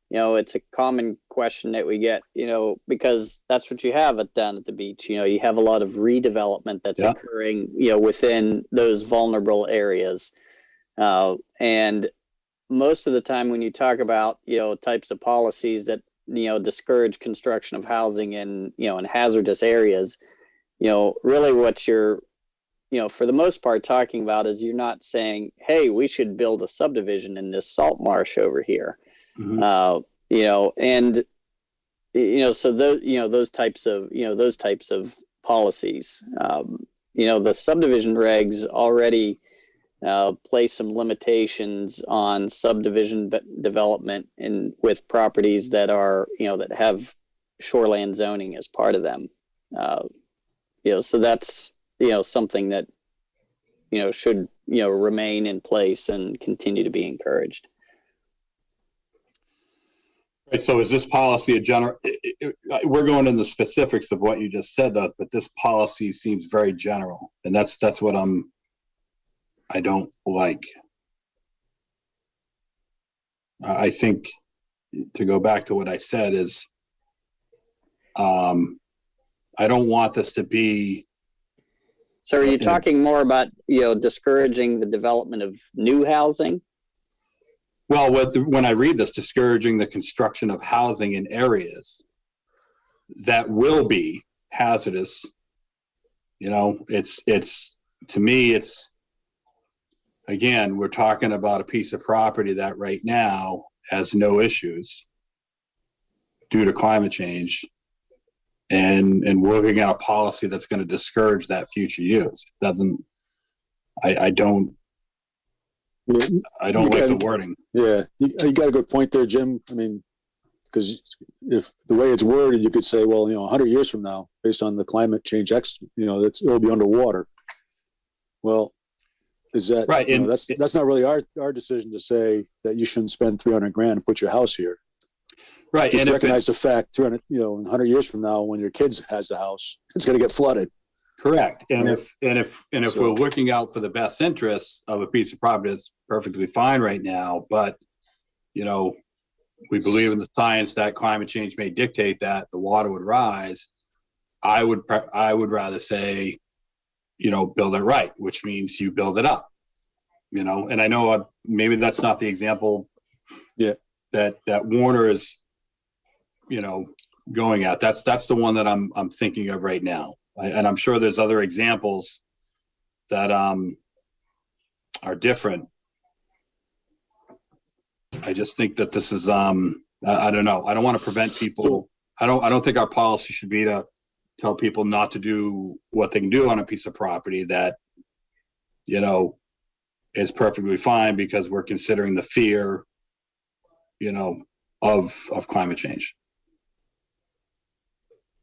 You know, it's a common question that we get, you know, because that's what you have down at the beach. You know, you have a lot of redevelopment that's occurring, you know, within those vulnerable areas. And most of the time when you talk about, you know, types of policies that, you know, discourage construction of housing in, you know, in hazardous areas, you know, really what you're, you know, for the most part talking about is you're not saying, hey, we should build a subdivision in this salt marsh over here. Mhm. You know, and, you know, so those, you know, those types of policies, you know, the subdivision regs already place some limitations on subdivision development and with properties that are, you know, that have shoreland zoning as part of them. You know, so that's, you know, something that, you know, should, you know, remain in place and continue to be encouraged. Right, so is this policy a general, we're going into the specifics of what you just said, though, but this policy seems very general, and that's what I don't like. I think, to go back to what I said, is I don't want this to be. So are you talking more about, you know, discouraging the development of new housing? Well, when I read this, discouraging the construction of housing in areas that will be hazardous, you know, it's to me, it's, again, we're talking about a piece of property that right now has no issues due to climate change, and we're looking at a policy that's going to discourage that future use. It doesn't, I don't like the wording. Yeah, you got a good point there, Jim. I mean, because if the way it's worded, you could say, well, you know, 100 years from now, based on the climate change, you know, it'll be underwater. Well, is that right? You know, that's not really our decision to say that you shouldn't spend 300 grand and put your house here. Right. Just and recognize the fact, 300, you know, 100 years from now, when your kids has a house, it's going to get flooded. Correct. And Right. if So- we're looking out for the best interests of a piece of property, that's perfectly fine right now. But, you know, we believe in the science that climate change may dictate that the water would rise. I would rather say, you know, build it right, which means you build it up, you know. And I know maybe that's not the example that Warner is, you know, going at. That's the one that I'm thinking of right now. And I'm sure there's other examples that are different, I just think that this is, I don't know. I don't want to prevent people. I don't think our policy should be to tell people not to do what they can do on a piece of property that, you know, is perfectly fine because we're considering the fear, you know, of climate change.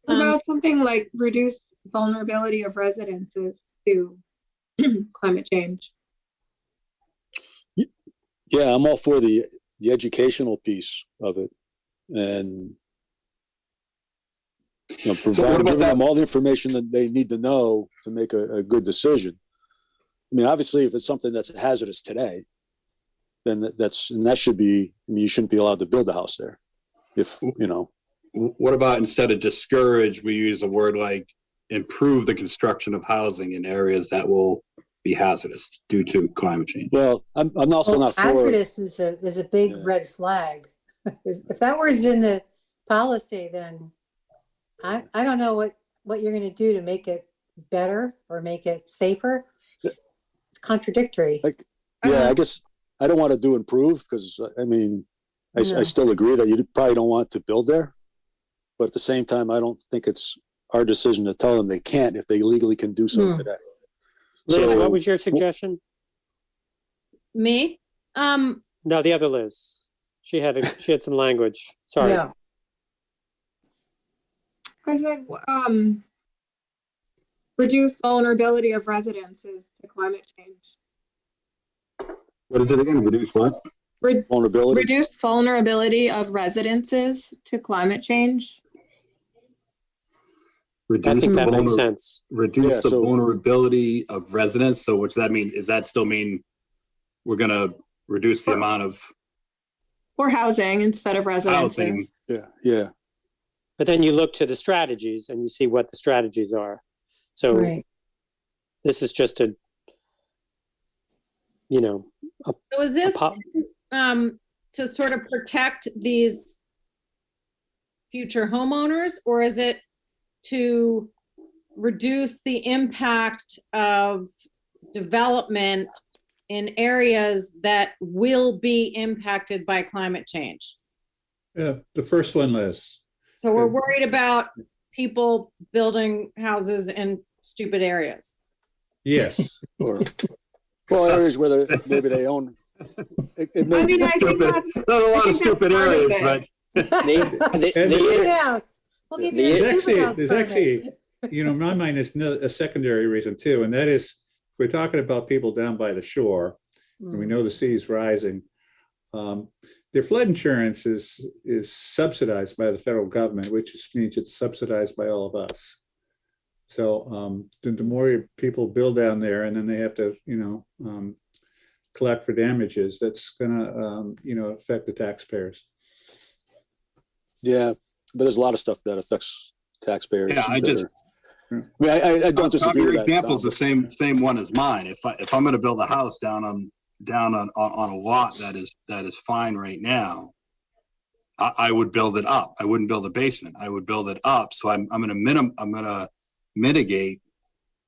What about something like reduce vulnerability of residences to climate change? Yeah, I'm all for the educational piece of it, and you know, giving them all the information that they need to know to make a good decision. I mean, obviously, if it's something that's hazardous today, then that should be. I mean, you shouldn't be allowed to build a house there. If you know. What about instead of discourage, we use a word like improve the construction of housing in areas that will be hazardous due to climate change? Well, I'm also not for hazardous is a big red flag. If that word's in the policy, then I don't know what you're going to do to make it better or make it safer. It's contradictory. I guess I don't want to do improve because I mean, I still agree that you probably don't want to build there. But at the same time, I don't think it's our decision to tell them they can't if they legally can do so today. Liz, So, what was your suggestion? Me? No, the other Liz. She had some language. Sorry. Yeah. I said, reduce vulnerability of residences to climate change. What is it again? Reduce what? vulnerability. Reduce vulnerability of residences to climate change. I think that makes sense. Reduce the vulnerability of residents. So what's that mean? Does that still mean we're going to reduce the amount of or housing instead of residences? Housing. Yeah. But then you look to the strategies and you see what the strategies are. So this is just a, so is this to sort of protect these future homeowners, or is it to reduce the impact of development in areas that will be impacted by climate change? Yeah, the first one, Liz. So we're worried about people building houses in stupid areas. Yes. Or areas where maybe they own. I think that's not a lot of stupid areas, but We'll give you there's actually, in my mind, there's a secondary reason too, and that is if we're talking about people down by the shore, and we know the sea's rising, their flood insurance is subsidized by the federal government, which means it's subsidized by all of us. So the more people build down there, and then they have to, collect for damages, that's gonna, affect the taxpayers. Yeah. But there's a lot of stuff that affects taxpayers. Yeah, I don't disagree with that. Your example is the same one as mine. If I'm going to build a house down on a lot that is fine right now, I would build it up. I wouldn't build a basement. I would build it up. So I'm going to mitigate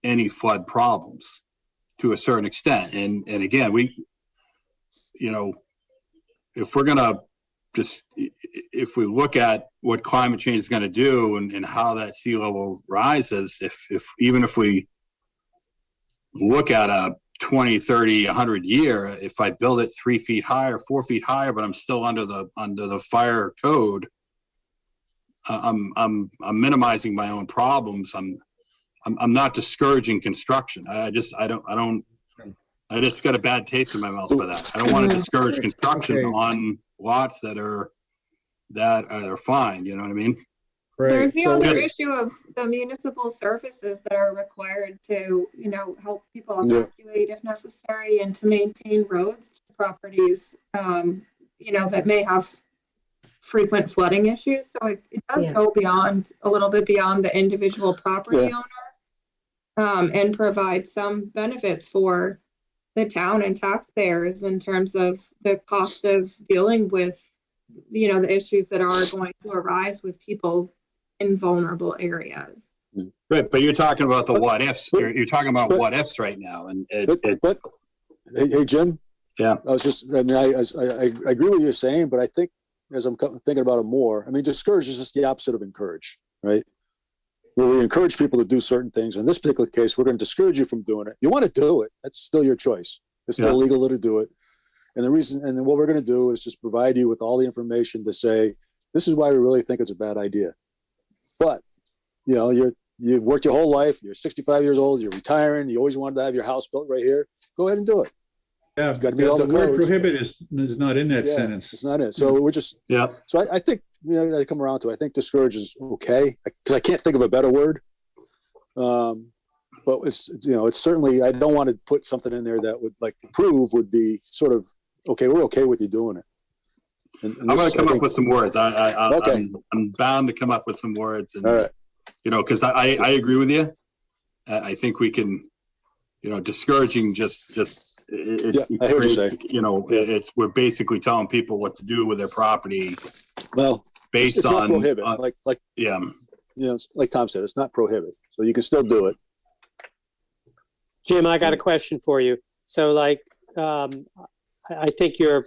any flood problems to a certain extent. And again, if we're going to if we look at what climate change is going to do and how that sea level rises, even if we look at a 20, 30, 100 year, if I build it 3 feet higher, 4 feet higher, but I'm still under the fire code, I'm minimizing my own problems. I'm not discouraging construction. I just got a bad taste in my mouth for that. I don't want to discourage construction on lots that are fine. You know what I mean? Right. There's the other issue of the municipal services that are required to, help people evacuate if necessary and to maintain roads to properties, that may have frequent flooding issues. So it does go a little bit beyond the individual property owner, and provide some benefits for the town and taxpayers in terms of the cost of dealing with, the issues that are going to arise with people in vulnerable areas. Right, but you're talking about the what ifs. You're talking about what ifs right now, and but hey, Jim, I was just, I mean, I agree with what you're saying, but I think as I'm thinking about it more, I mean, discourage is just the opposite of encourage, right? Where we encourage people to do certain things. In this particular case, we're going to discourage you from doing it. You want to do it. That's still your choice. It's still legal to do it. And the reason, and then what we're going to do is just provide you with all the information to say, this is why we really think it's a bad idea. But, you know, you've worked your whole life. You're 65 years old. You're retiring. You always wanted to have your house built right here. Go ahead and do it. Yeah, Got to meet all the the word codes. prohibit is not in that sentence. It's not it. So we're just, so I think, you know, I come around to, I think discourage is okay, because I can't think of a better word. But it's, you know, it's certainly, I don't want to put something in there that would like prove would be sort of, okay, we're okay with you doing it. And I'm going to come up with some words. Okay. I'm bound to come up with some words. And, all right. you know, because I agree with you. I think we can, you know, discouraging just I hear what you're saying. you know, we're basically telling people what to do with their property. Well, based it's on not prohibit. Like yeah, you know, like Tom said, it's not prohibit, so you can still do it. Jim, I got a question for you. So like, I think you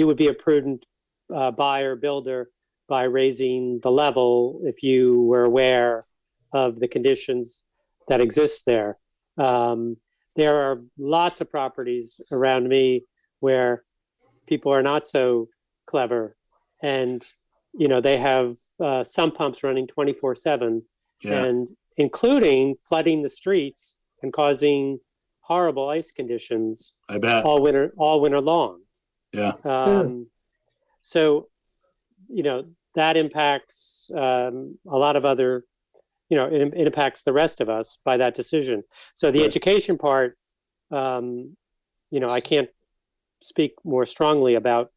would be a prudent buyer, builder by raising the level if you were aware of the conditions that exist there. There are lots of properties around me where people are not so clever, and you know they have sump pumps running 24/7, and including flooding the streets and causing horrible ice conditions. I bet all winter long. Yeah. So, you know, that impacts a lot of other, you know, it impacts the rest of us by that decision. So the education part, you know, I can't speak more strongly about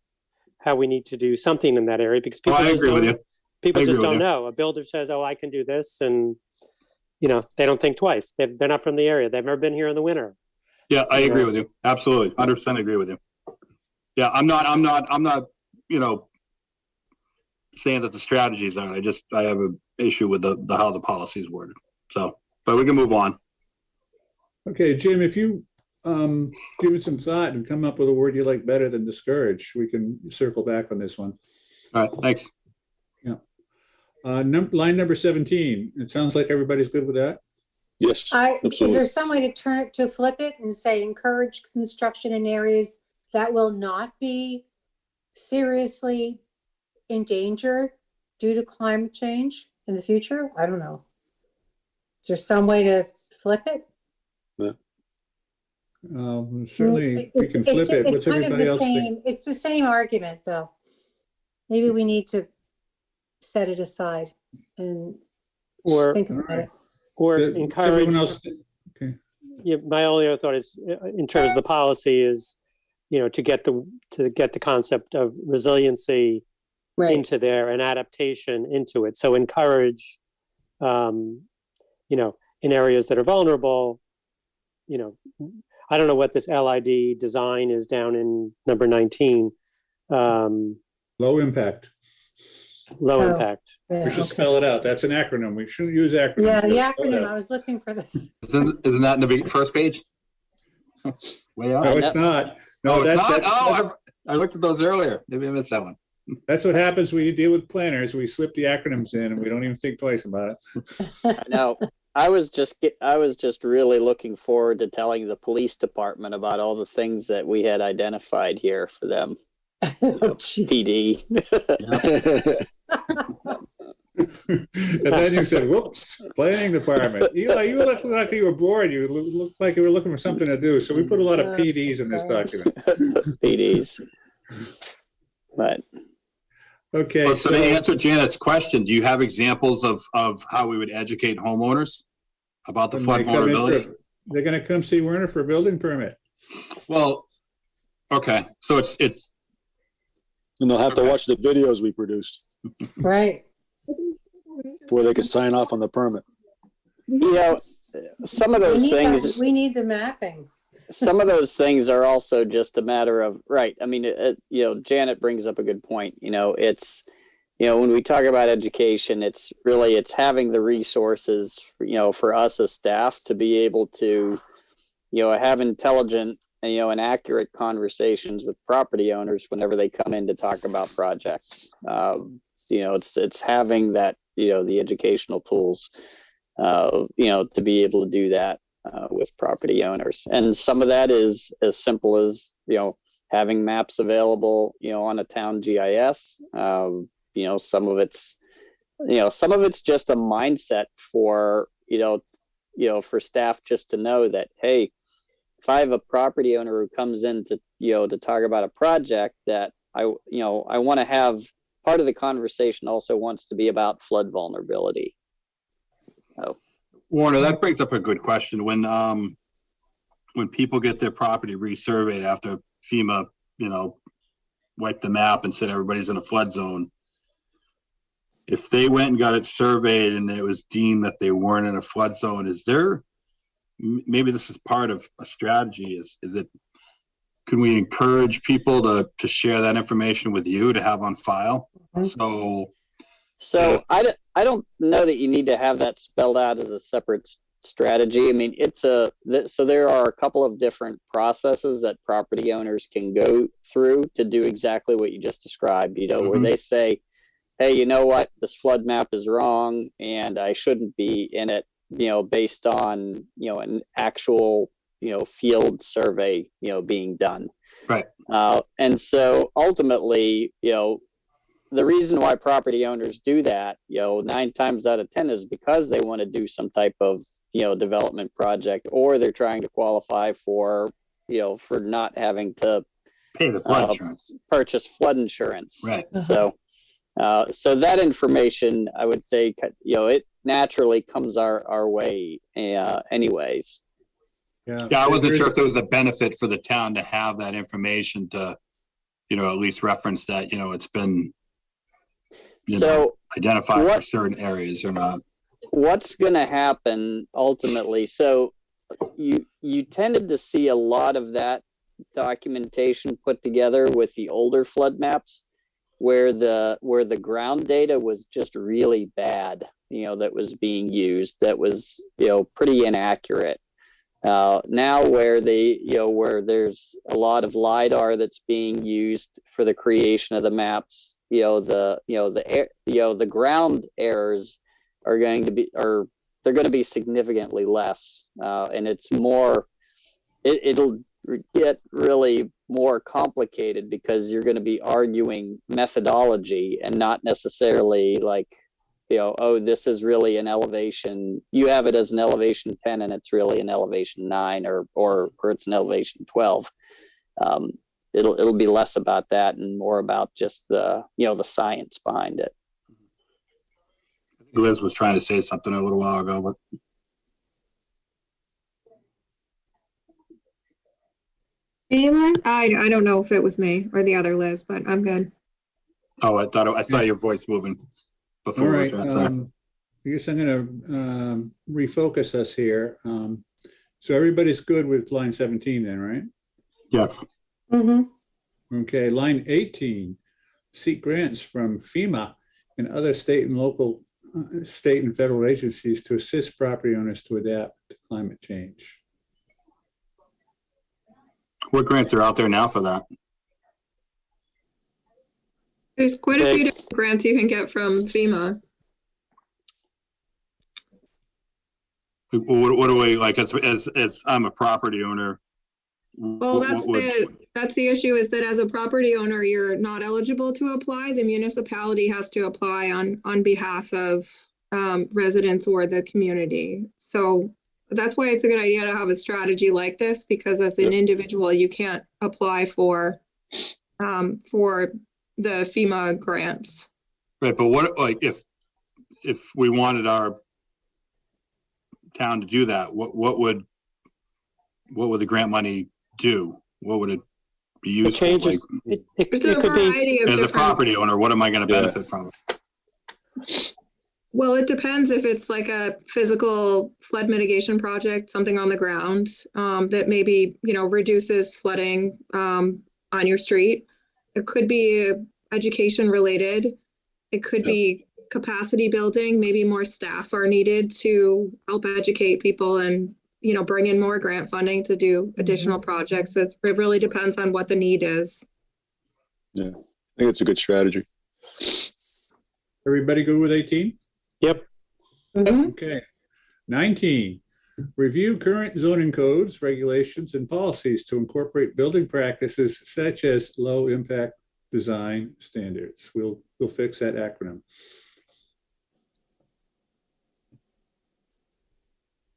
how we need to do something in that area because people people just don't know. A builder says, "Oh, I can do this," and you know, they don't think twice. They're not from the area. They've never been here in the winter. Yeah, I agree with you. Absolutely, 100% agree with you. Yeah, I'm not, you know, saying that the strategies aren't. I have an issue with the how the policy is worded. So, but we can move on. Okay, Jim, if you give it some thought and come up with a word you like better than discourage, we can circle back on this one. All right, thanks. Yeah. Line number 17. It sounds like everybody's good with that. Yes. Is there some way to flip it and say encourage construction in areas that will not be seriously endangered due to climate change in the future? I don't know. Is there some way to flip it? Certainly, we can flip it. It's kind of the same. It's the same argument, though. Maybe we need to set it aside and think about it. Or encourage. Okay. Yeah, my only other thought is, in terms of the policy, is you know to get the concept of resiliency into there and adaptation into it. So encourage, you know, in areas that are vulnerable. You know, I don't know what this LID design is down in number 19. Low impact. Low impact. Yeah, we should spell it out. That's an acronym. We shouldn't use acronyms. Yeah, the acronym. I was looking for the. Isn't that in the first page? Way up. No, it's not. No, it's not. Oh, I looked at those earlier. Maybe I missed that one. That's what happens when you deal with planners. We slip the acronyms in, and we don't even think twice about it. I know. I was just really looking forward to telling the police department about all the things that we had identified here for them. PD. And then you said, whoops, planning department. Eli, you look like you were bored. You looked like you were looking for something to do. So we put a lot of PDs in this document. PDs. But okay. Well, so to answer Janet's question, do you have examples of how we would educate homeowners about the flood vulnerability? They're going to come see Werner for a building permit. Well, okay. So it's and they'll have to watch the videos we produced. Right. Where they can sign off on the permit. You know, some of those things. We need the mapping. Some of those things are also just a matter of, right. I mean, you know, Janet brings up a good point. You know, it's, you know, when we talk about education, it's having the resources, you know, for us as staff to be able to, you know, have intelligent and accurate conversations with property owners whenever they come in to talk about projects. It's having that, the educational tools, to be able to do that with property owners. And some of that is as simple as, having maps available, on a town GIS. Some of it's just a mindset for, for staff just to know that, hey, if I have a property owner who comes in to, to talk about a project, that I want to have part of the conversation also wants to be about flood vulnerability. Oh. Warner, that brings up a good question. When people get their property resurveyed after FEMA, wiped the map and said everybody's in a flood zone, if they went and got it surveyed and it was deemed that they weren't in a flood zone, is there, maybe this is part of a strategy, is it, can we encourage people to share that information with you to have on file? So I don't know that you need to have that spelled out as a separate strategy. I mean, so there are a couple of different processes that property owners can go through to do exactly what you just described, where they say, hey, you know what, this flood map is wrong and I shouldn't be in it, based on, an actual, field survey, being done. Right. And so ultimately, the reason why property owners do that, 9 times out of 10 is because they want to do some type of, development project, or they're trying to qualify for, for not having to pay the flood insurance, purchase flood insurance. Right. So that information, I would say, it naturally comes our way, anyways. Yeah, I wasn't sure if there was a benefit for the town to have that information to, at least reference that, it's been, identified for certain areas or not. What's going to happen ultimately? So you tended to see a lot of that documentation put together with the older flood maps, where the ground data was just really bad, that was being used, that was, pretty inaccurate. Now where where there's a lot of LiDAR that's being used for the creation of the maps, the ground errors are going to be, they're going to be significantly less. And it's more, it'll get really more complicated because you're going to be arguing methodology and not necessarily like, oh, this is really an elevation. You have it as an elevation 10 and it's really an elevation 9 or it's an elevation 12. It'll be less about that and more about just the science behind it. Liz was trying to say something a little while ago, but I don't know if it was me or the other Liz, but I'm good. Oh, I saw your voice moving before. All right. I guess I'm going to refocus us here. So everybody's good with line 17 then, right? Yes. Mm-hmm. Okay, line 18, seek grants from FEMA and other state and federal agencies to assist property owners to adapt to climate change. What grants are out there now for that? There's quite a few different grants you can get from FEMA. What do we, like, as I'm a property owner? Well, that's the issue, is that as a property owner, you're not eligible to apply. The municipality has to apply on behalf of residents or the community. So that's why it's a good idea to have a strategy like this, because as an individual, you can't apply for the FEMA grants. Right, but what, like, if we wanted our town to do that, what would the grant money do? What would it be used for? Changes. Like, There's a variety of as a different. property owner, what am I going to benefit from? Well, it depends if it's like a physical flood mitigation project, something on the ground that maybe, reduces flooding on your street. It could be education related. It could be capacity building. Maybe more staff are needed to help educate people and bring in more grant funding to do additional projects. So it really depends on what the need is. Yeah, I think it's a good strategy. Everybody good with 18? Yep. Mhm. Okay. 19, review current zoning codes, regulations, and policies to incorporate building practices such as low impact design standards. We'll fix that acronym.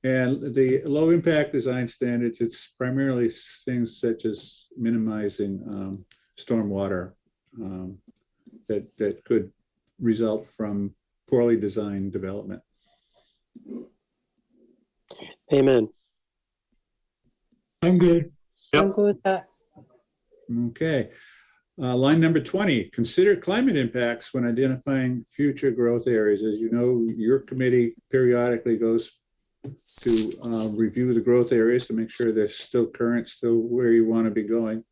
And the low impact design standards, it's primarily things such as minimizing stormwater that could result from poorly designed development. Amen. I'm good. I'm good with that. Okay. Line number 20, consider climate impacts when identifying future growth areas. As you know, your committee periodically goes to review the growth areas to make sure they're still current, still where you want to be going.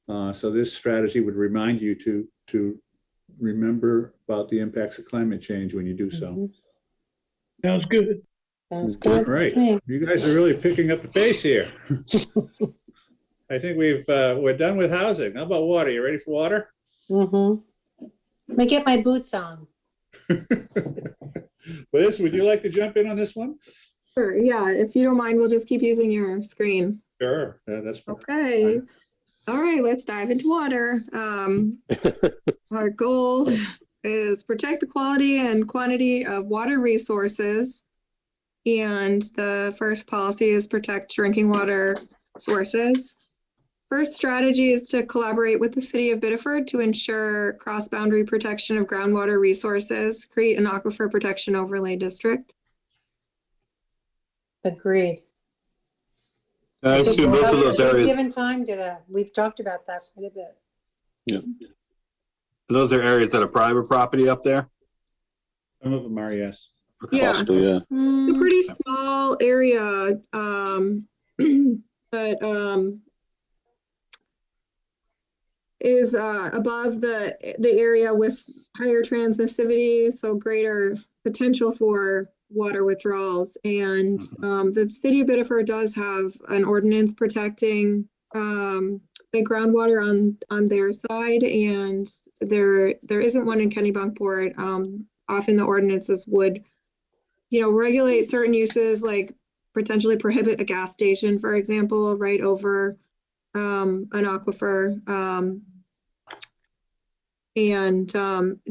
So this strategy would remind you to remember about the impacts of climate change when you do so. Mhm. Sounds good. Sounds All good. right, to me. you guys are really picking up the pace here. I think we're done with housing. How about water? You ready for water? Mhm. Let me get my boots on. Liz, would you like to jump in on this one? Sure, yeah, if you don't mind, we'll just keep using your screen. Sure, yeah, that's fine. Okay. All right, let's dive into water. Our goal is protect the quality and quantity of water resources. And the first policy is protect drinking water sources. First strategy is to collaborate with the city of Biddeford to ensure cross-boundary protection of groundwater resources, create an aquifer protection overlay district. Agreed. I assume most of those areas, Given time to that, we've talked about that quite a bit. Yeah. those are areas that are private property up there. Some of them are, yes. Yeah. Possibly, yeah. It's a Mm, pretty small area, but is above the area with higher transmissivity, so greater potential for water withdrawals. And the city of Biddeford does have an ordinance protecting the groundwater on their side, and there isn't one in Kennebunkport. Often the ordinances would, regulate certain uses, like potentially prohibit a gas station, for example, right over an aquifer. And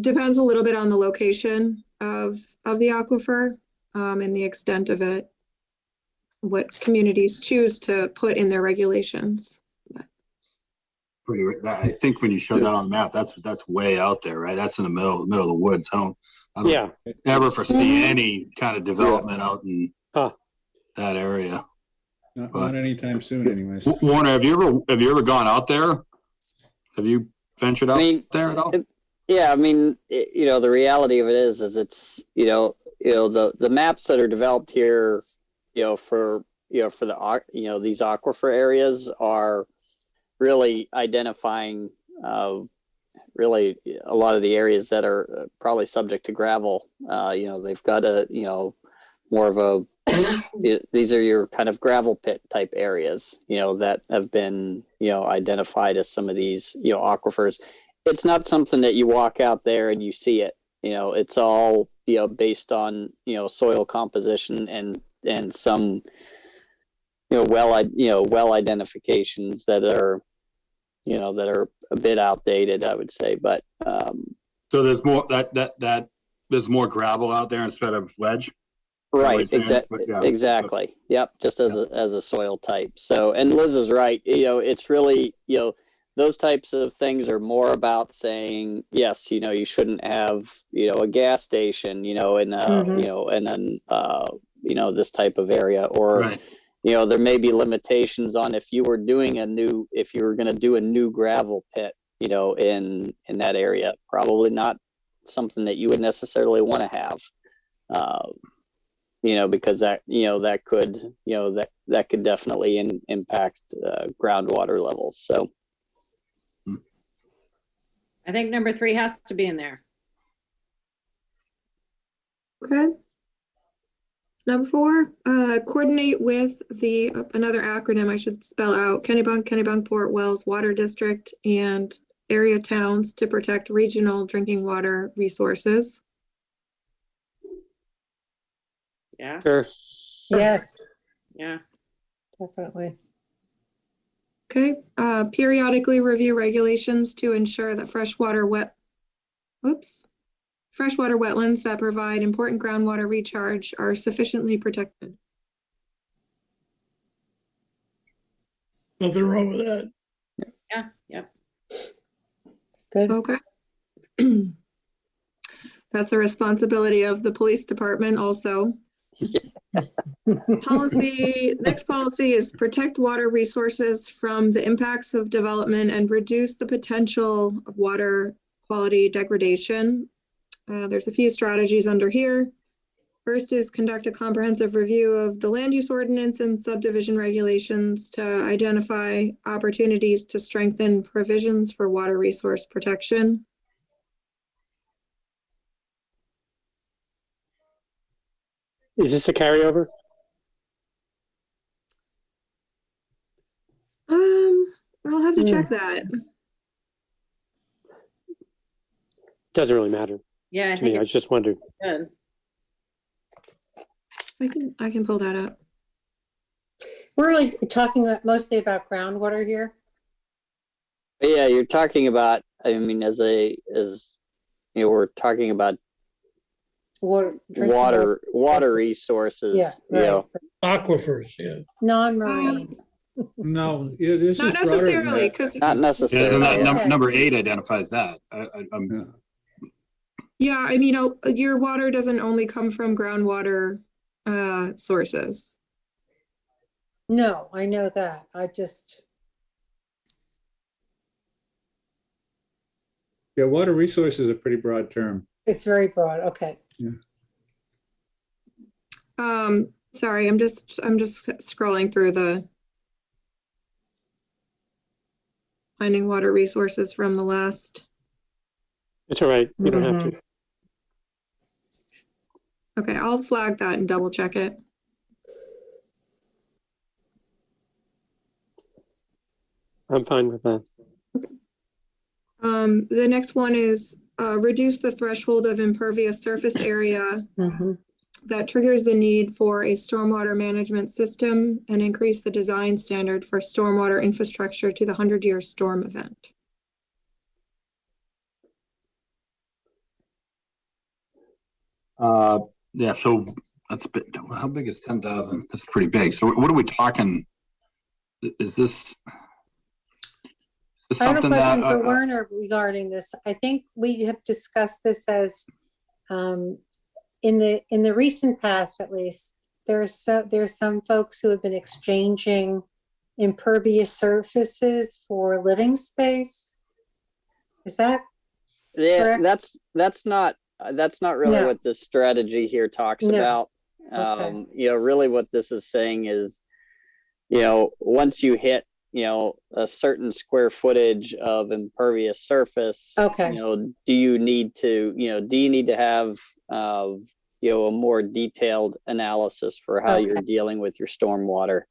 depends a little bit on the location of the aquifer and the extent of it, what communities choose to put in their regulations. I think when you show that on the map, that's way out there, right? That's in the middle of the woods. I don't Yeah. ever foresee any kind of development out in Huh. that area. Not anytime soon anyways. Warner, have you ever gone out there? Have you ventured out there at all? Yeah, I mean, the reality of it is it's, the maps that are developed here, for the, these aquifer areas are really identifying, really a lot of the areas that are probably subject to gravel. They've got more of a, these are your kind of gravel pit type areas, that have been, identified as some of these, aquifers. It's not something that you walk out there and you see it. It's all, based on, soil composition and some, well identifications that are, that are a bit outdated, I would say. But so there's more that there's more gravel out there instead of ledge. Right, exactly. Yep, just as a soil type. So, and Liz is right. It's really, those types of things are more about saying, yes, you shouldn't have, a gas station, in and then this type of area, or Right. There may be limitations on if you were going to do a new gravel pit, in that area. Probably not something that you would necessarily want to have. Because that could definitely impact groundwater levels. So I think number 3 has to be in there. Okay. Number 4, coordinate with another acronym I should spell out, Kennebunkport, Wells Water District, and area towns to protect regional drinking water resources. Yeah, Sure. Yes, yeah. definitely. Okay, periodically review regulations to ensure that freshwater wetlands that provide important groundwater recharge are sufficiently protected. Nothing wrong with that. Yeah, yeah. Good. Okay. That's a responsibility of the police department also. Next policy is protect water resources from the impacts of development and reduce the potential of water quality degradation. There's a few strategies under here. First is conduct a comprehensive review of the land use ordinance and subdivision regulations to identify opportunities to strengthen provisions for water resource protection. Is this a carryover? I'll have to check that. Doesn't really matter Yeah, I to me. think I was just wondering. it's good. I can pull that up. We're really talking mostly about groundwater here. But yeah, you're talking about, I mean, we're talking about Drinking water resources, Yeah, you know. Aquifers, yeah. Non-marine. No, this is Not broader than necessarily, that. because Not Yeah, necessarily. and that yeah. Okay. number 8 identifies that. I'm Yeah. yeah, I mean, your water doesn't only come from groundwater sources. No, I know that. Yeah, water resource is a pretty broad term. It's very broad. Okay. Sorry, I'm just scrolling through the finding water resources from the last. It's all right. You don't have to. Okay, I'll flag that and double check it. I'm fine with that. The next one is reduce the threshold of impervious surface area that triggers the need for a stormwater management system and increase the design standard for stormwater infrastructure to the 100-year storm event. Yeah, so that's a bit, how big is 10,000? That's pretty big. So what are we talking? Is this I have a something question that, for Werner regarding this. I think we have discussed this as in the recent past, at least, there's some folks who have been exchanging impervious surfaces for living space. Is that Yeah, correct? that's not really No. what this strategy here talks No. about. Okay. You know, really what this is saying is, you know, once you hit, you know, a certain square footage of impervious surface, Okay. you know, do you need to have, you know, a more detailed analysis for how you're Okay. dealing with your stormwater?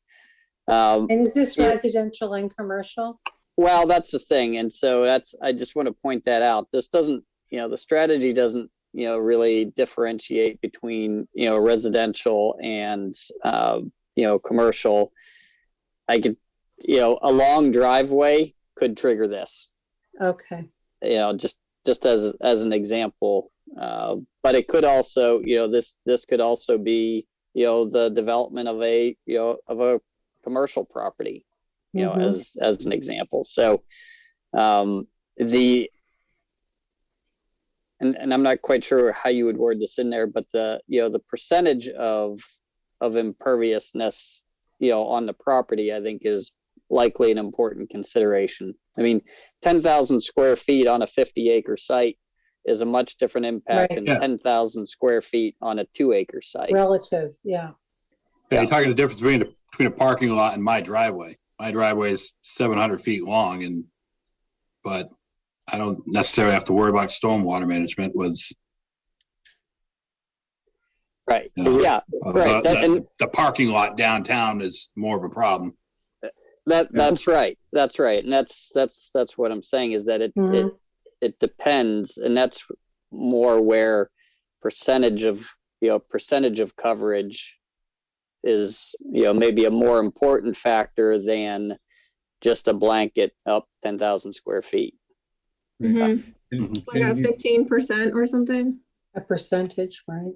And is this Yeah. residential and commercial? Well, that's the thing. And so I just want to point that out. This doesn't, you know, the strategy doesn't, you know, really differentiate between, you know, residential and, you know, commercial. You know, a long driveway could trigger this, Okay. you know, just as an example. But it could also, you know, this could also be, you know, the development of a commercial property, you know, as an example. So and I'm not quite sure how you would word this in there, but the percentage of imperviousness, you know, on the property, I think is likely an important consideration. I mean, 10,000 square feet on a 50-acre site is a much different impact Right. than 10,000 square feet on a 2-acre site. Relative, yeah. yeah, you're talking the difference between a parking lot and my driveway. My driveway is 700 feet long, but I don't necessarily have to worry about stormwater management Right. You know, Yeah. Right. The parking lot downtown is more of a problem. That's right. That's right. And that's what I'm saying is that it depends, and that's more where percentage of coverage is, maybe a more important factor than just a blanket up 10,000 square feet. Mhm. Like a 15% or something. A percentage, right?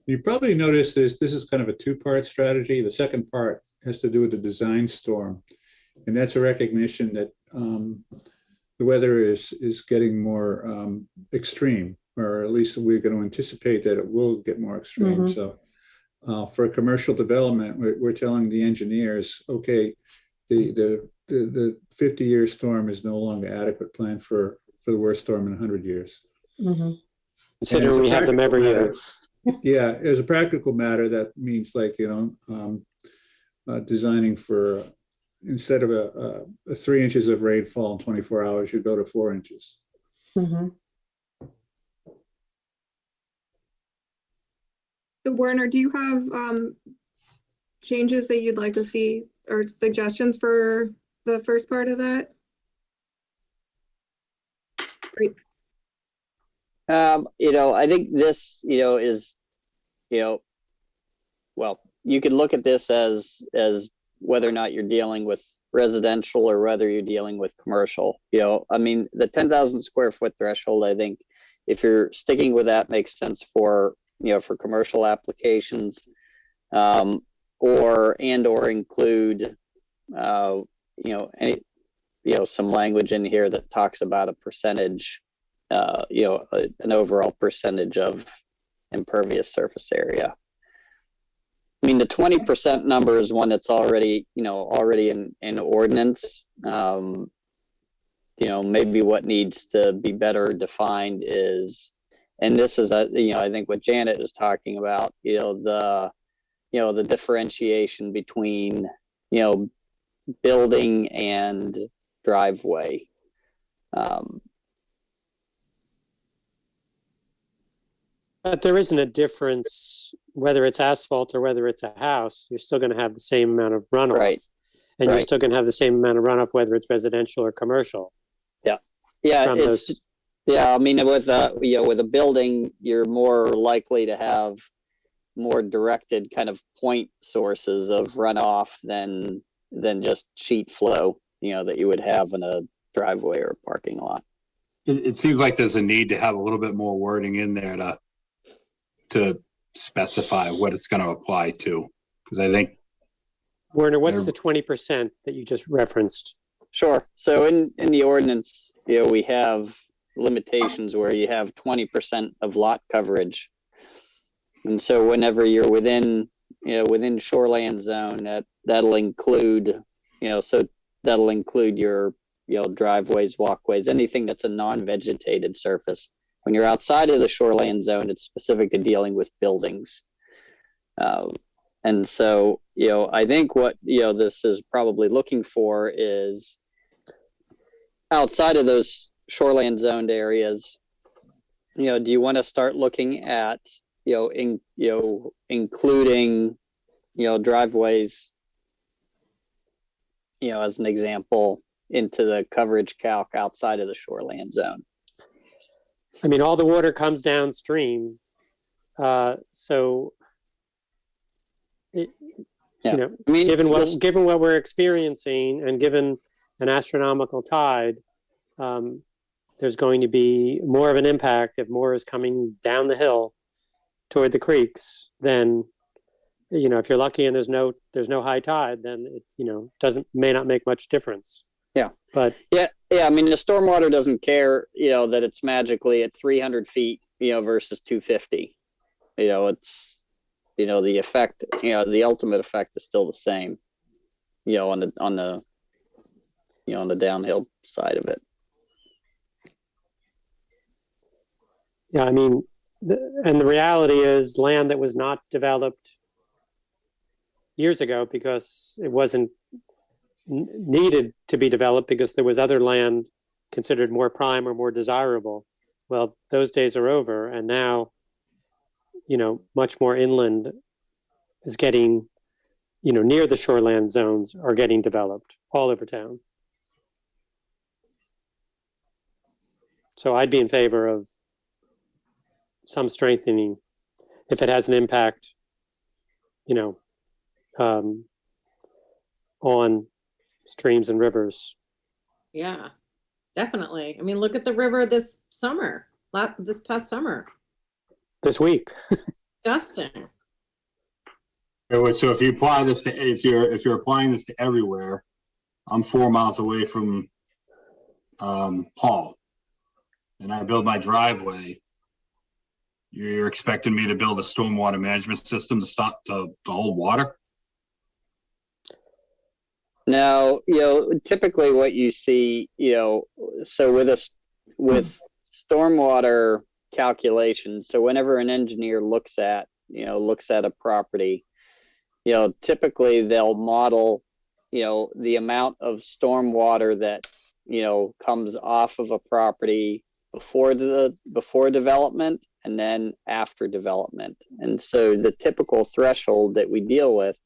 You probably noticed this is kind of a two-part strategy. The second part has to do with the design storm. And that's a recognition that the weather is getting more extreme, or at least we're going to anticipate that it will get more extreme. So for commercial development, we're telling the engineers, okay, the 50-year storm is no longer adequate plan for the worst storm in 100 years. Considering we have them every year. Yeah, as a practical matter, that means like, designing for, instead of a 3 inches of rainfall in 24 hours, you go to 4 inches. So Werner, do you have changes that you'd like to see or suggestions for the first part of that? Great. I think this, is, well, you could look at this as whether or not you're dealing with residential or whether you're dealing with commercial. I mean, the 10,000 square foot threshold, I think if you're sticking with that, makes sense for, for commercial applications, or include, any, some language in here that talks about a percentage, an overall percentage of impervious surface area. I mean, the 20% number is one that's already in ordinance. Maybe what needs to be better defined is, and this is I think what Janet is talking about, the differentiation between, building and driveway. But there isn't a difference whether it's asphalt or whether it's a house. You're still going to have the same amount of runoff. Right. And you're still going to have the same amount of runoff whether it's residential or commercial. Yeah, I mean, with a building, you're more likely to have more directed kind of point sources of runoff than just sheet flow, that you would have in a driveway or a parking lot. It seems like there's a need to have a little bit more wording in there to specify what it's going to apply to, because I think. Werner, what's the 20% that you just referenced? Sure. So in the ordinance, we have limitations where you have 20% of lot coverage. And so whenever you're within shoreland zone, that'll include, that'll include your, driveways, walkways, anything that's a non-vegetated surface. When you're outside of the shoreland zone, it's specific to dealing with buildings. And so, I think what, this is probably looking for is outside of those shoreland zoned areas, do you want to start looking at, including, driveways, as an example, into the coverage calc outside of the shoreland zone? I mean, all the water comes downstream. So, given what we're experiencing and given an astronomical tide, there's going to be more of an impact if more is coming down the hill toward the creeks than, if you're lucky and there's no high tide, then it may not make much difference. Yeah. But yeah. I mean, the stormwater doesn't care, that it's magically at 300 feet, versus 250. It's, the effect, the ultimate effect is still the same, on the downhill side of it. Yeah, I mean, the reality is land that was not developed years ago because it wasn't needed to be developed because there was other land considered more prime or more desirable. Well, those days are over, and now much more inland is getting, near the shoreland zones are getting developed all over town. So I'd be in favor of some strengthening if it has an impact, on streams and rivers. Yeah, definitely. I mean, look at the river this past summer. This week. Disgusting. So if you apply this to, if you're applying this to everywhere, I'm 4 miles away from Paul, and I build my driveway. You're expecting me to build a stormwater management system to stop the whole water? Now, typically what you see, so with stormwater calculations, so whenever an engineer looks at a property, typically they'll model, the amount of stormwater that, comes off of a property before development and then after development. And so the typical threshold that we deal with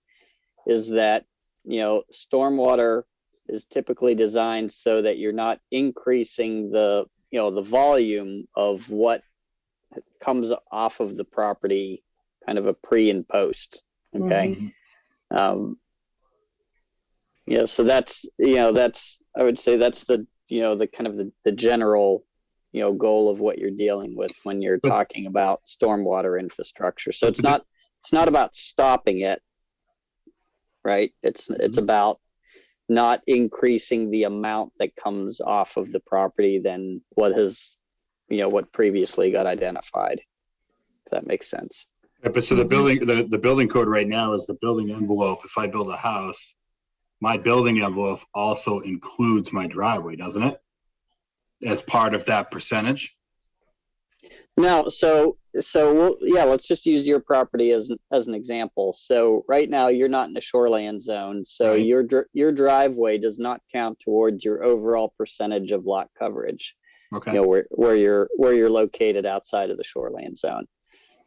is that, stormwater is typically designed so that you're not increasing the volume of what comes off of the property, kind of a pre and post. Okay. Mm-hmm. So that's I would say that's the the kind of the general goal of what you're dealing with when you're talking about stormwater infrastructure. So it's not about stopping it, right? It's about not increasing the amount that comes off of the property than what has what previously got identified, if that makes sense. Yeah, but so the building code right now is the building envelope. If I build a house, my building envelope also includes my driveway, doesn't it? As part of that percentage? No, so let's just use your property as an example. So right now you're not in a shoreline zone, so right. your driveway does not count towards your overall percentage of lot coverage. Okay. Where you're located outside of the shoreline zone.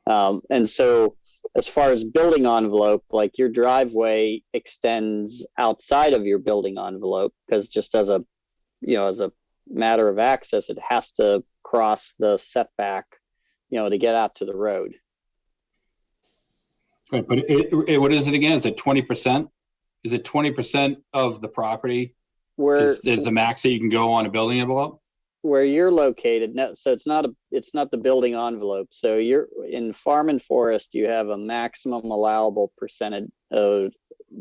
And so as far as building envelope, like your driveway extends outside of your building envelope, because just as a matter of access, it has to cross the setback, to get out to the road. Right, but what is it again? Is it 20%? Is it 20% of the property is the max that you can go on a building envelope? Where you're located, no, so it's not the building envelope. So you're in farm and forest, you have a maximum allowable percentage of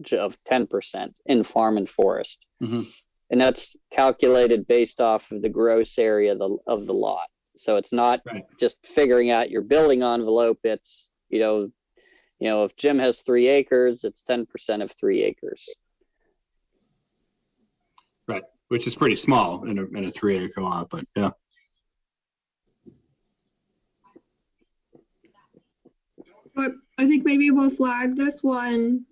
10% in farm and forest. Mm-hmm. And that's calculated based off of the gross area of the lot. So it's not just figuring out your building envelope. It's, if Jim has 3 acres, it's 10% of 3 acres. Right, which is pretty small in a 3 acre lot, but yeah. But I think maybe we'll flag this one,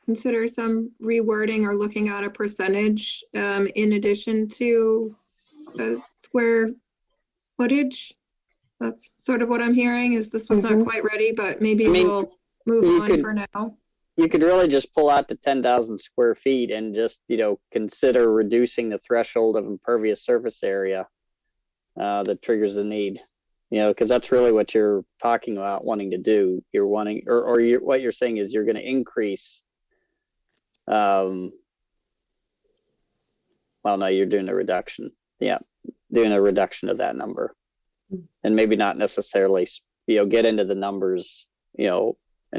consider some rewording or looking at a percentage in addition to the square footage. That's sort of what I'm hearing, is this one's not quite ready, but maybe we'll move on for now. You could really just pull out the 10,000 square feet and just, consider reducing the threshold of impervious surface area that triggers the need, because that's really what you're talking about wanting to do. You're wanting, what you're saying is you're going to increase. Well, no, you're doing a reduction. Yeah, doing a reduction of that number, and maybe not necessarily, get into the numbers, in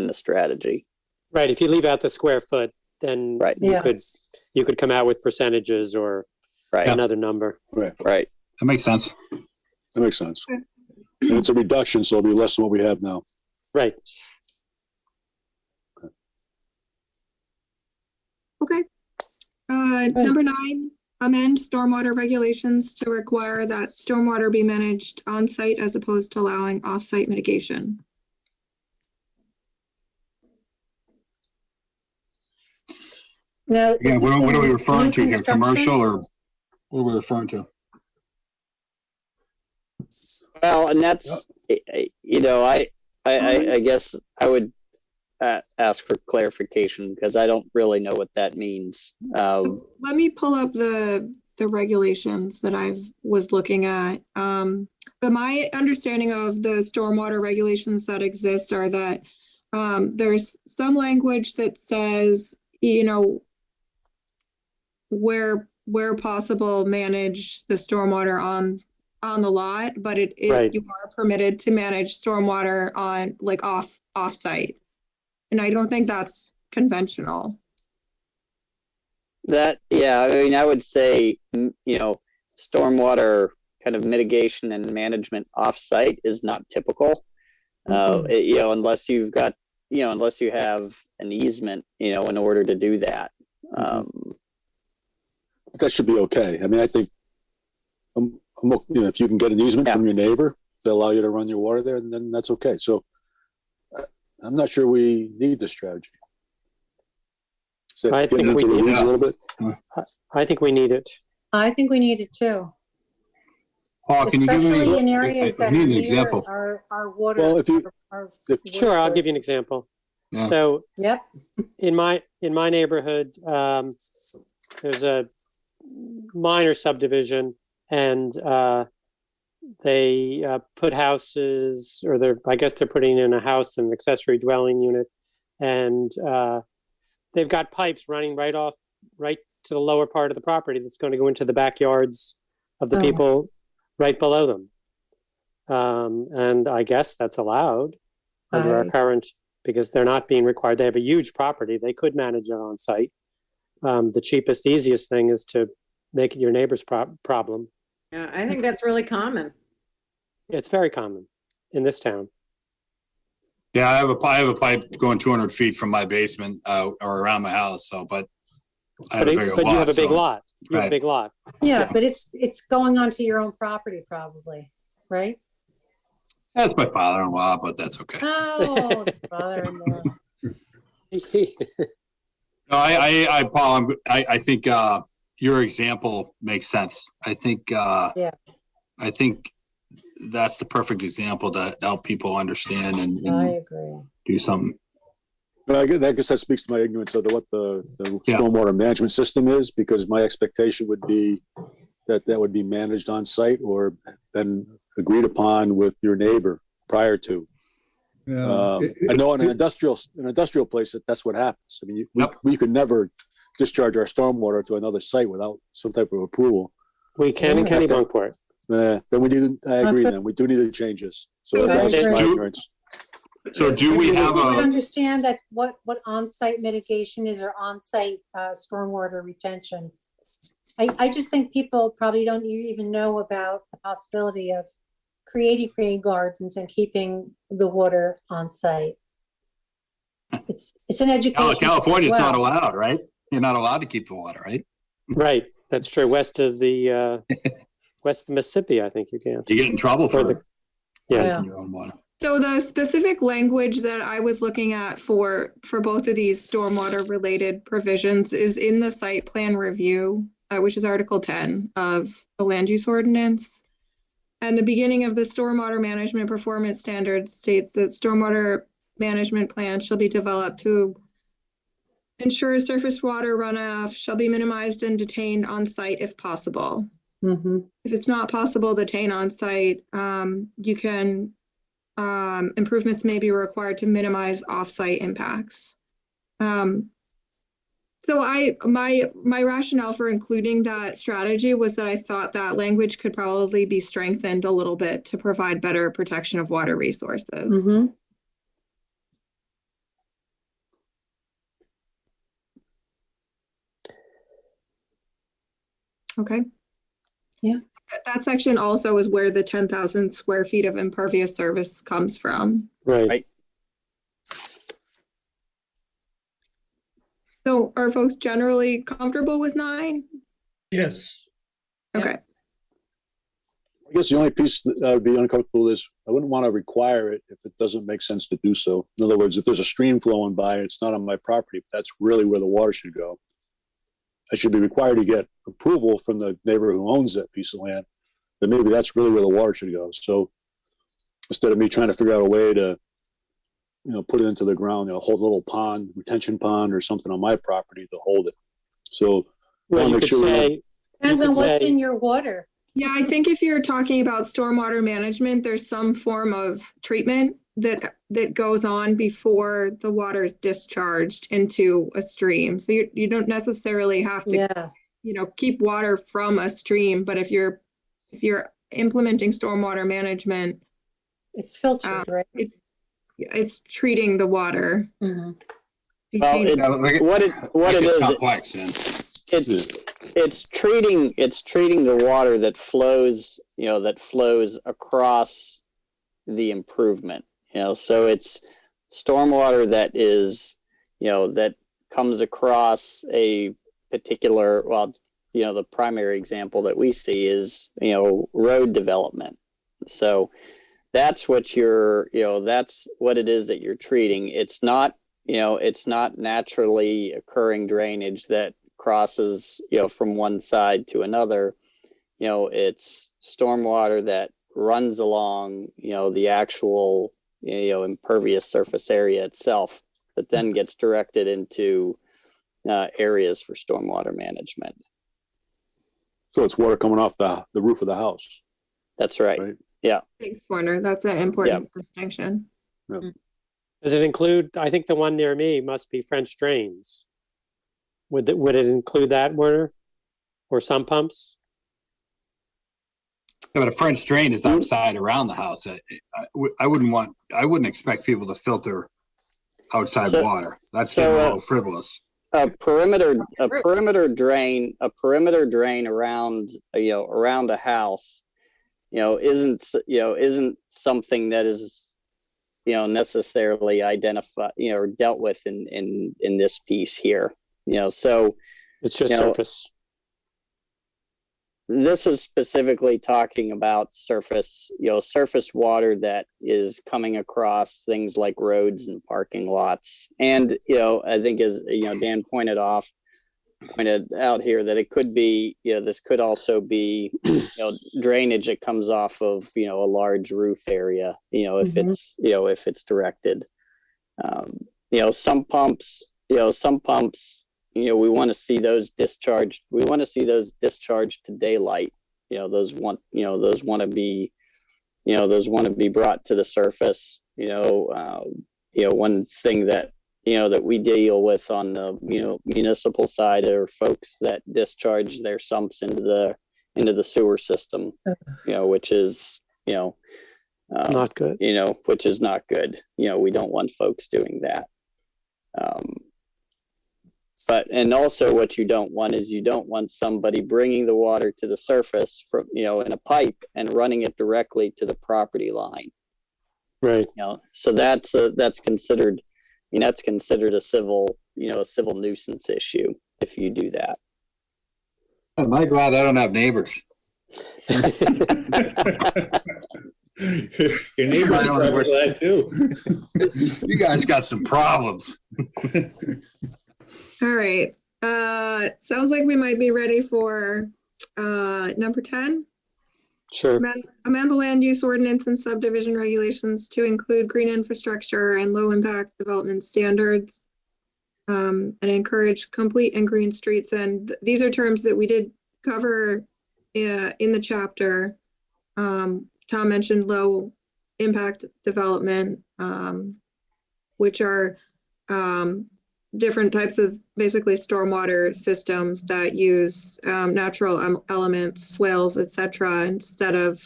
the strategy. Right. If you leave out the square foot, then you could come out with percentages or another number. Right. That makes sense. That makes sense. And it's a reduction, so it'll be less than what we have now. Right. Okay. Number 9, amend stormwater regulations to require that stormwater be managed on site as opposed to allowing off-site mitigation. Now, Again, what are we referring to here? Commercial, or what are we referring to? Well, and that's, I I guess I would ask for clarification because I don't really know what that means. Let me pull up the regulations that I was looking at. But my understanding of the stormwater regulations that exist are that there's some language that says, you know, where possible, manage the stormwater on the lot, but Right. you are permitted to manage stormwater on like off-site. And I don't think that's conventional. Yeah, I mean, I would say, you know, stormwater kind of mitigation and management offsite is not typical. You know, unless you've got, you know, unless you have an easement, you know, in order to do that. That should be okay. I mean, I think, you know, if you can get an easement from your neighbor, they allow you to run your water there, then that's okay. So I'm not sure we need this strategy. So I getting think into we the need weeds a little bit. I think we need it. I think we need it too. Paul, can you give me? Especially in areas I that need are an near example. our water. Well, if you- our Sure, I'll water give you an source. example. Yeah. So Yep. in my neighborhood, there's a minor subdivision, and they put houses, or I guess they're putting in a house, an accessory dwelling unit, and they've got pipes running right to the lower part of the property that's going to go into the backyards of the Oh. people right below them. And I guess that's allowed under our Right. current, because they're not being required. They have a huge property. They could manage it on site. The cheapest, easiest thing is to make it your neighbor's problem. Yeah, I think that's really common. It's very common in this town. Yeah, I have a pipe going 200 feet from my basement or around my house. So, but I have a bigger But lot. you have a big so- lot. You have a Right. big lot. Yeah, but it's going onto your own property probably, right? That's my father-in-law, but that's okay. Oh, father-in-law. No, Paul, I think your example makes sense. I think Yeah. I think that's the perfect example to help people understand I and agree. do something. But I guess that speaks to my ignorance of what the Yeah. stormwater management system is, because my expectation would be that would be managed on site or been agreed upon with your neighbor prior to. Yeah. I know in an industrial place that's what happens. I mean, we could never discharge our stormwater to another site without some type of approval. We can in Yeah. Kennebunkport. Then we didn't. I agree. Okay. Then we do need to change this. So So that's this- my Do- ignorance. So do we have People a, understand that what on-site mitigation is or on-site stormwater retention. I just think people probably don't even know about the possibility of creating rain gardens and keeping the water on site. It's an education. California's as well. not allowed, right? You're not allowed to keep the water, right? Right. That's true. West of the Mississippi, I think you can. You get in trouble for Yeah. taking your own water. So the specific language that I was looking at for both of these stormwater related provisions is in the site plan review, which is Article 10 of the land use ordinance. And the beginning of the stormwater management performance standards states that stormwater management plans shall be developed to ensure surface water runoff shall be minimized and detained on site if possible. Mhm. If it's not possible to detain on site, you can improvements may be required to minimize off-site impacts. So my rationale for including that strategy was that I thought that language could probably be strengthened a little bit to provide better protection of water resources. Mhm. Okay. Yeah. That section also is where the 10,000 square feet of impervious service comes from. Right. So are folks generally comfortable with 9? Yes. Okay. I guess the only piece that I would be uncomfortable is I wouldn't want to require it if it doesn't make sense to do so. In other words, if there's a stream flowing by, it's not on my property, but that's really where the water should go. I should be required to get approval from the neighbor who owns that piece of land, but maybe that's really where the water should go. So instead of me trying to figure out a way to put it into the ground, hold a little pond, retention pond or something on my property to hold it. So Well, wanna you make could sure we say, Depends you on could what's say- in your water. Yeah, I think if you're talking about stormwater management, there's some form of treatment that goes on before the water is discharged into a stream. So you don't necessarily have to, Yeah, keep water from a stream, but if you're implementing stormwater management, it's filtered, right? it's treating the water. Mhm. Well, detaining- what it is, Complex, then. it's treating the water that flows, across the improvement, so it's stormwater that is, that comes across a particular, the primary example that we see is, road development. So that's what that's what it is that you're treating. It's not naturally occurring drainage that crosses, from one side to another. It's stormwater that runs along, the actual, impervious surface area itself, that then gets directed into areas for stormwater management. So it's water coming off the roof of the house. That's right. Right. Yeah. Thanks, Warner. That's an important distinction. does it include, I think the one near me must be French drains. Would it include that, Werner? Or sump pumps? Yeah, but a French drain is outside around the house. I wouldn't expect people to filter outside water. That's getting a little frivolous. A perimeter drain around, around a house, isn't something that is, necessarily identified, or dealt with in this piece here. So It's just surface. this is specifically talking about surface water that is coming across things like roads and parking lots. And, I think as, Dan pointed out here, that it could be, this could also be, drainage that comes off of, a large roof area, if it's directed. Some pumps, we want to see those discharged. We want to see those discharged to daylight. Those want to be brought to the surface. One thing that that we deal with on the municipal side are folks that discharge their sumps into the sewer system. Which is Not good. which is not good. We don't want folks doing that. And also what you don't want is you don't want somebody bringing the water to the surface from, in a pipe and running it directly to the property line. Right. So that's considered, a civil nuisance issue if you do that. Am I glad I don't have neighbors? Your neighbors I don't are know. glad too. You guys got some problems. All right. Sounds like we might be ready for number 10. Sure. Amend the land use ordinance and subdivision regulations to include green infrastructure and low impact development standards, and encourage complete and green streets. And these are terms that we did cover in the chapter. Tom mentioned low impact development, which are different types of basically stormwater systems that use natural elements, swales, etc., instead of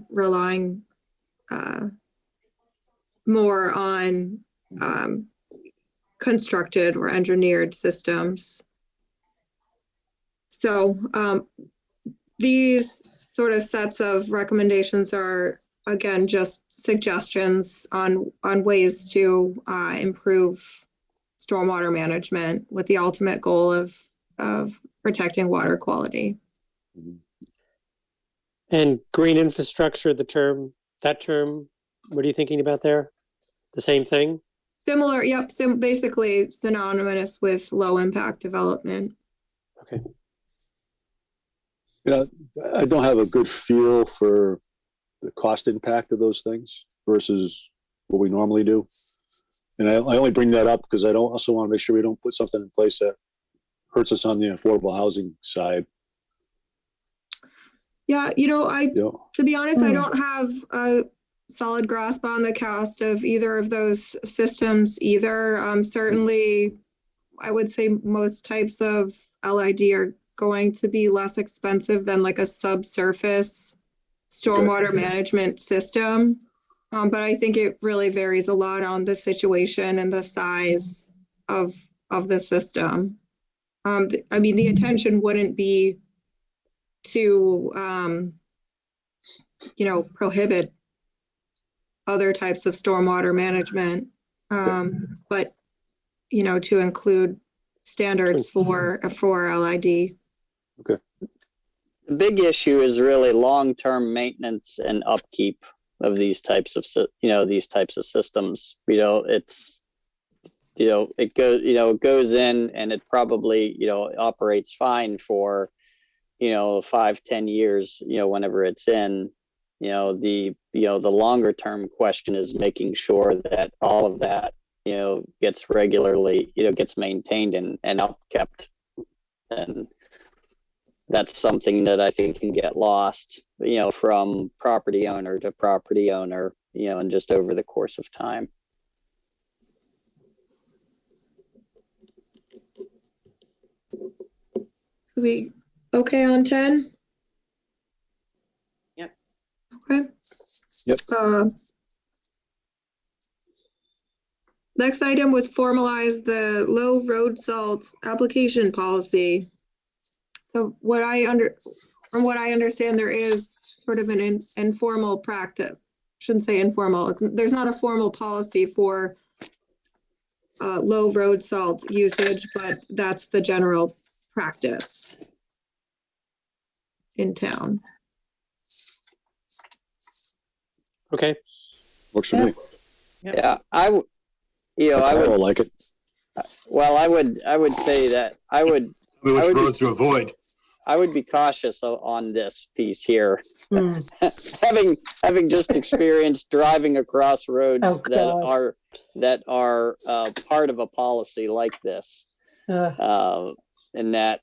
relying more on constructed or engineered systems. So these sort of sets of recommendations are, again, just suggestions on ways to improve stormwater management with the ultimate goal of protecting water quality. And green infrastructure, that term, what are you thinking about there? The same thing? Similar, yep, basically synonymous with low impact development. Okay. I don't have a good feel for the cost impact of those things versus what we normally do. And I only bring that up because I don't also want to make sure we don't put something in place that hurts us on the affordable housing side. Yeah, to be honest, I Hmm. don't have a solid grasp on the cost of either of those systems either. Certainly, I would say most types of LID are going to be less expensive than like a subsurface stormwater management system. But I think it really varies a lot on the situation and the size of the system. I mean, the intention wouldn't be to, prohibit other types of stormwater management, but, to include standards for LID. The big issue is really long-term maintenance and upkeep of these types of systems. It goes in and it probably, operates fine for, 5-10 years, whenever it's in. The longer term question is making sure that all of that, gets regularly, gets maintained and upkept. And that's something that I think can get lost, from property owner to property owner, and just over the course of time. We okay on 10? Yep. Okay. Yep. Next item was formalize the low road salt application policy. So from what I understand, there is sort of an informal practice. Shouldn't say informal. There's not a formal policy for low road salt usage, but that's the general practice in town. Okay. Works for me. Yeah, I would like it. Well, I would say that Which roads to avoid. I would be cautious on this piece here. Hmm. having just experienced driving across roads Oh, God. that are part of a policy like this, and that,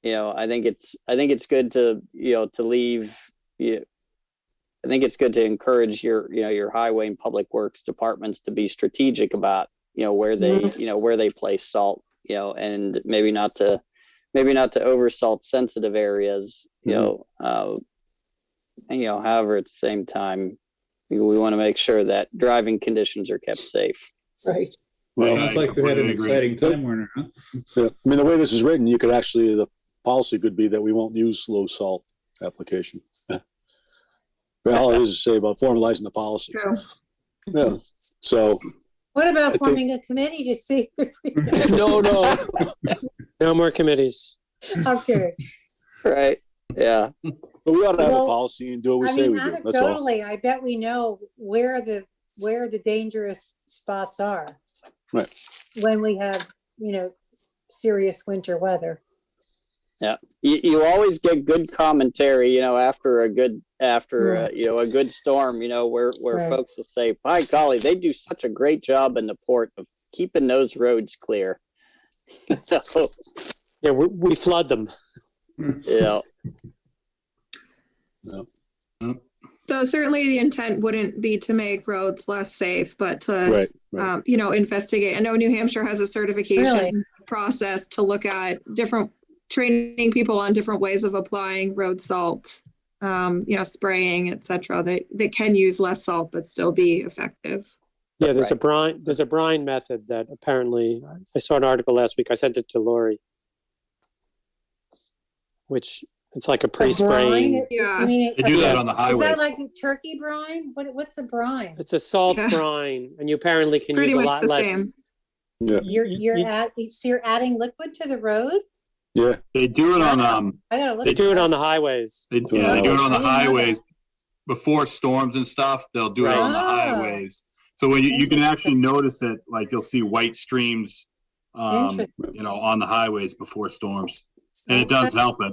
I think it's good to to leave. I think it's good to encourage your highway and public works departments to be strategic about where they place salt, and maybe not to oversalt sensitive areas, however, at the same time, we want to make sure that driving conditions are kept safe. Right. Well, Sounds like we had an exciting time, Werner, huh? yeah. I mean, the way this is written, you could actually, the policy could be that we won't use low salt application. All it is to say about formalizing the policy. True. Yeah. So. What about I forming a committee to see if we? No more committees. Okay. Right. Yeah. But we ought to have Well, a policy and do what we I say mean, we do. That's all. anecdotally, I bet we know where the dangerous spots are. Right. When we have, serious winter weather. Yeah. You always get good commentary, after a good storm, where Right. folks will say, by golly, they do such a great job in the port of keeping those roads clear. So, Yeah, we flood them. yeah. So certainly the intent wouldn't be to make roads less safe, but to, Right. investigate. I know New Hampshire has a certification Really? process to look at training people on different ways of applying road salt, spraying, et cetera. They can use less salt, but still be effective. Yeah, there's a brine method that apparently, I saw an article last week. I sent it to Lori, which it's like a pre-spraying. Yeah. I mean, They do that on the is highways. that like turkey brine? What's a brine? It's a salt Yeah. brine, and you apparently can Pretty use a much lot the less. same. Yeah. You're adding liquid to the road? Yeah. They do it on I gotta look. They at do it that. on the highways. they do it on I the didn't know that. highways before storms and stuff. They'll do it on the Oh. highways. So when you can actually notice it, like you'll see white streams, Interesting. on the highways before storms, and it does help it.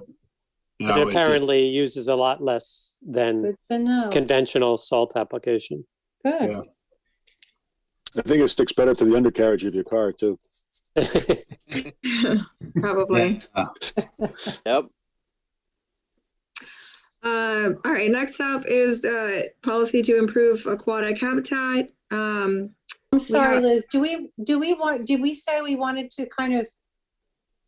But it apparently uses a lot less than Good to know. conventional salt application. Good. Yeah. I think it sticks better to the undercarriage of your car too. Probably. Yep. All right, next up is the policy to improve aquatic habitat. I'm sorry, have- Liz, did we say we wanted to kind of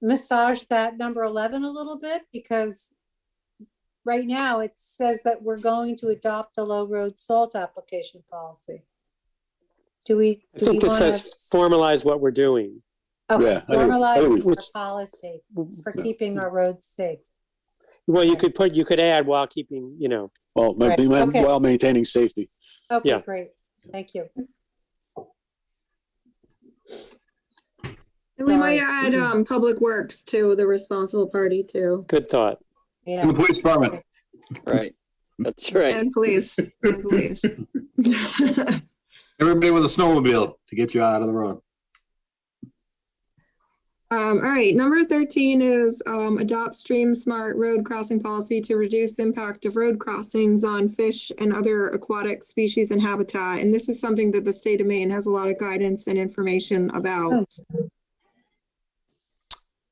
massage that number 11 a little bit? Because right now it says that we're going to adopt a low road salt application policy. Do we I think this want to? says formalize what we're doing. Okay, Yeah, I think formalize we- our policy for keeping our roads safe. Well, you could add while keeping, Well, Right, okay. while maintaining safety. Okay, Yeah. great. Thank you. And we might Sorry. add public works to the responsible party too, good thought. And Yeah, the police department. Right. That's right. and police, and police. Everybody with a snowmobile to get you out of the road. All right, number 13 is adopt stream smart road crossing policy to reduce impact of road crossings on fish and other aquatic species and habitat. And this is something that the state of Maine has a lot of guidance and information about.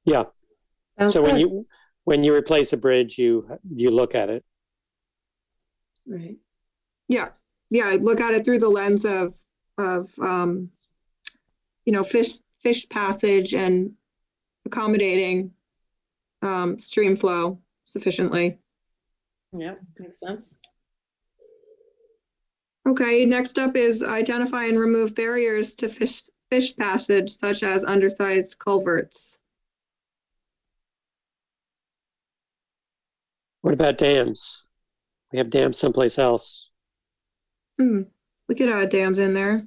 Yeah. sounds So good. when you replace a bridge, you look at it. Right. Yeah, look at it through the lens of fish passage and accommodating stream flow sufficiently. Yeah, makes sense. Okay, next up is identify and remove barriers to fish passage, such as undersized culverts. What about dams? We have dams someplace else. We could add dams in there.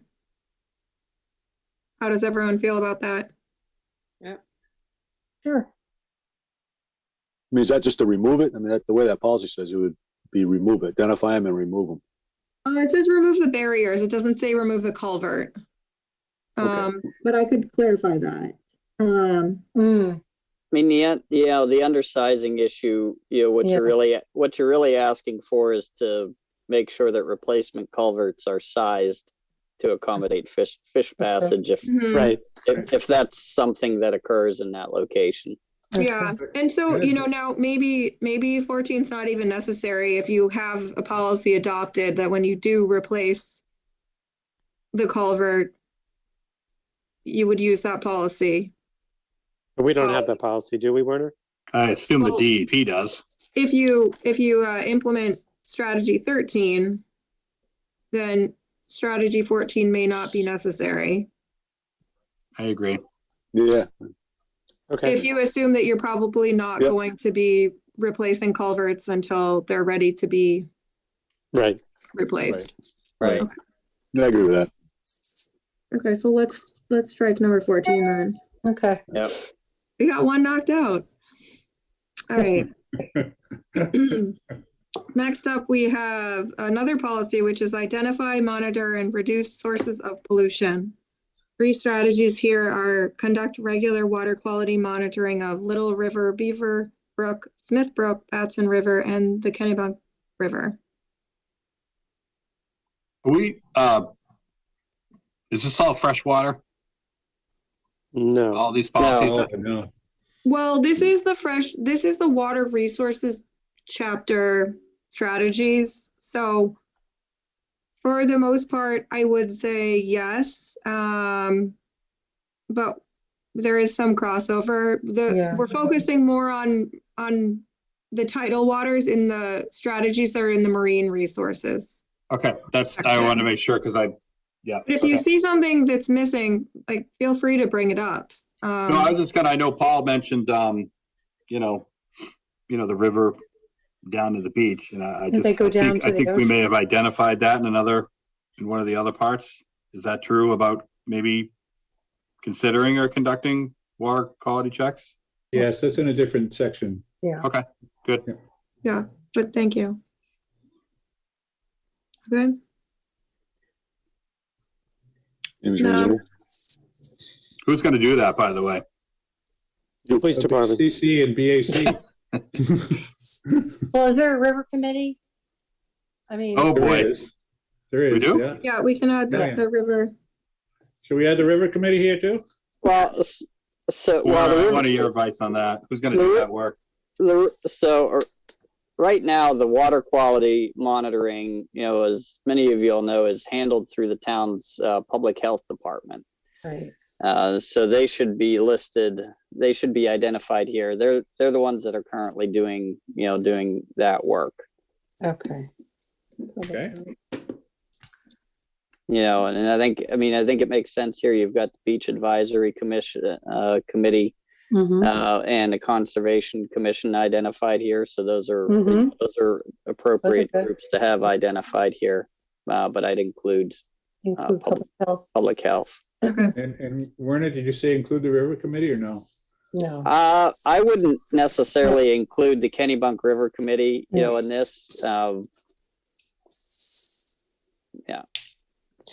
How does everyone feel about that? Sure. I mean, is that just to remove it? I mean, the way that policy says it would be remove it, identify them and remove them. It says remove the barriers. It doesn't say remove the culvert. Okay. But I could clarify that. Mm, I mean, the undersizing issue, what Yeah. you're really asking for is to make sure that replacement culverts are sized to accommodate fish passage Mhm. Right. if that's something that occurs in that location. Yeah, and so, now maybe 14 is not even necessary if you have a policy adopted that when you do replace the culvert, you would use that policy. But we don't have that policy, do we, Werner? I assume the Well- DEP does. If you implement strategy 13, then strategy 14 may not be necessary. I agree. Yeah, Okay. If you assume that you're probably not Yep. going to be replacing culverts until they're ready to be Right. replaced. Right. I agree with that. Okay, so let's strike number 14 then. okay. Yep. We got one knocked out. All right. Next up, we have another policy, which is identify, monitor, and reduce sources of pollution. 3 strategies here are conduct regular water quality monitoring of Little River, Beaver Brook, Smith Brook, Batson River, and the Kennebunk River. Is this all fresh water? No. All these policies? No. No. Well, this is the water resources chapter strategies. So for the most part, I would say yes. But there is some crossover. Yeah. We're focusing more on the tidal waters in the strategies that are in the marine resources. Okay, I want to make sure because yeah. But if you okay. see something that's missing, like, feel free to bring it up. No, I was just I know Paul mentioned, the river down to the beach, and I They go down to I the think we ocean. may have identified that in one of the other parts. Is that true about maybe considering or conducting water quality checks? Yes, that's in a different section. Okay, good. Yeah, but thank you. Okay. Seems No. reasonable. Who's going to do that, by the way? Police department. CC and BAC. Well, is there a river committee? I mean, Oh There boy, is. There is, We do? yeah. Yeah, we can add Yeah. the river. Should we add the river committee here too? Well, so, well, the What river, are your advice on that? Who's gonna do that work? right now, the water quality monitoring, as many of you all know, is handled through the town's public health department. Right. So they should be listed, they should be identified here. They're the ones that are currently doing that work. Okay. Okay. And I think it makes sense here. You've got the Beach Advisory Commission committee and the Conservation Commission identified here. So those are appropriate good. groups to have identified here. But I'd include public health. Okay. And Werner, did you say include the river committee or no? No. I wouldn't necessarily include the Kennebunk River Committee, in this. Yeah.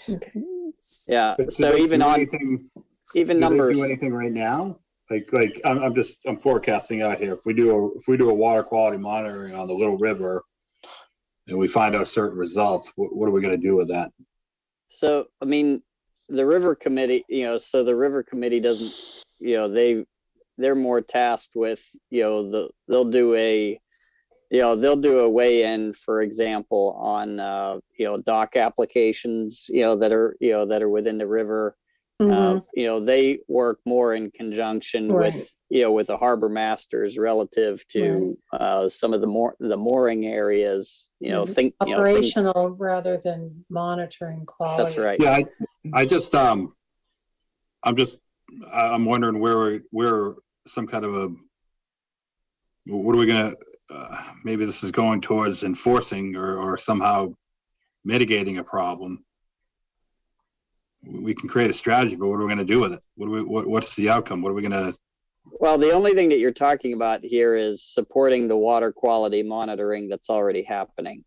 Okay. Yeah. But do So they even do on anything- even do they numbers. do anything right now? I'm forecasting out here. If we do a water quality monitoring on the Little River and we find out certain results, what are we gonna do with that? So, the river committee, the river committee doesn't, they're more tasked with, they'll do a weigh-in, for example, on, dock applications, that are within the river. They work more in conjunction with the harbor masters relative to some of the mooring areas. Operational rather than monitoring quality. That's right. Yeah, I'm wondering where some kind of what are we gonna, maybe this is going towards enforcing or somehow mitigating a problem. We can create a strategy, but what are we gonna do with it? What's the outcome? What are we gonna? Well, the only thing that you're talking about here is supporting the water quality monitoring that's already happening,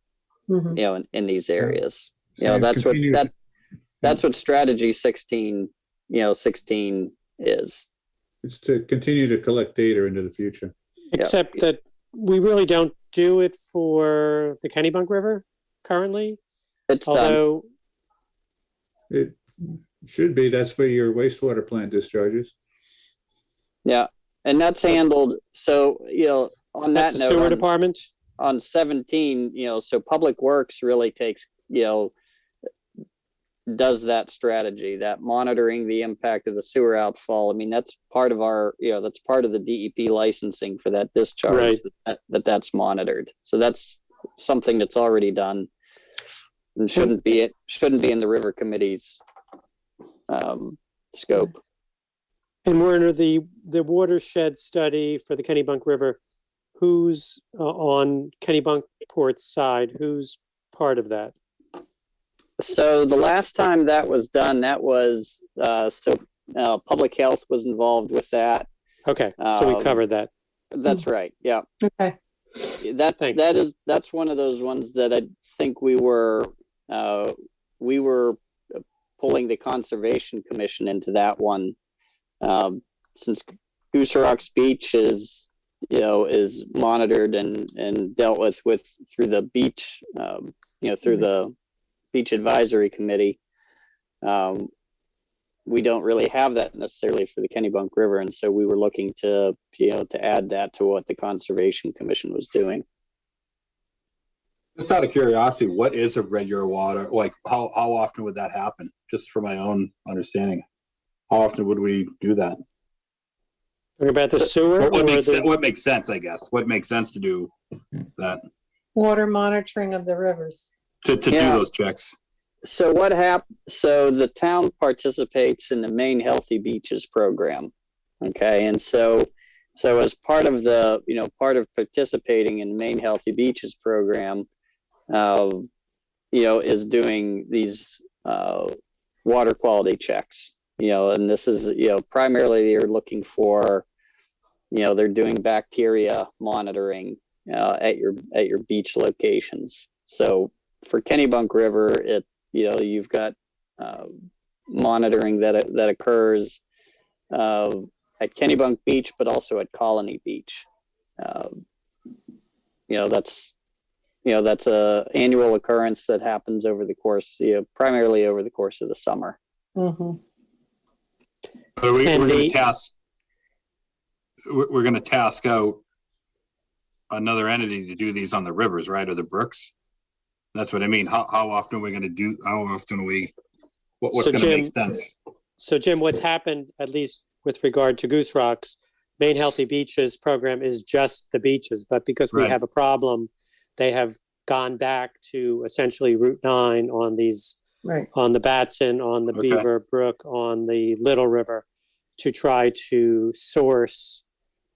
in these areas. And That's what strategy 16 is. It's to continue to collect data into the future. Except that we really don't do it for the Kennebunk River currently. It's done. Although It should be, that's where your wastewater plant discharges. Yeah, and that's handled. So, on that's that the note, sewer department. on 17, so Public Works really takes, does that strategy, that monitoring the impact of the sewer outfall. That's part of our, that's part of the DEP licensing for that discharge, that's monitored. So that's something that's already done and shouldn't be in the river committee's scope. And Werner, the watershed study for the Kennebunk River, who's on Kennebunkport's side? Who's part of that? So the last time that was done, that was public health was involved with that. Okay, so we covered that. That's right. Yeah. Okay. That's one of those ones that I think we were pulling the Conservation Commission into that one, since Goose Rocks Beach is monitored and dealt with through the beach, through the Beach Advisory Committee. We don't really have that necessarily for the Kennebunk River, and so we were looking to add that to what the Conservation Commission was doing. Just out of curiosity, what is a regular water? Like, how often would that happen? Just for my own understanding, how often would we do that? Talking about the sewer? What makes sense, I guess. What makes sense to do that? Water monitoring of the rivers. To do those checks. So what happened? So the town participates in the Maine Healthy Beaches program. Okay, and so as part of participating in the Maine Healthy Beaches program, is doing these water quality checks. And this is primarily you're looking for, they're doing bacteria monitoring at your beach locations. So for Kennebunk River, you've got monitoring that occurs at Kennebunk Beach, but also at Colony Beach. That's a annual occurrence that happens over the course, primarily over the course of the summer. Mm-hmm. But we're And going the- to task, we're going to task out another entity to do these on the rivers, right, or the brooks? That's what I mean. How often are we going to do, how often are we, what's So going to make Jim- sense? So Jim, what's happened, at least with regard to Goose Rocks, Maine Healthy Beaches program is just the beaches, but because we Right. have a problem, they have gone back to essentially Route 9 on these, Right. on the Batson, on the Okay. Beaver Brook, on the Little River, to try to source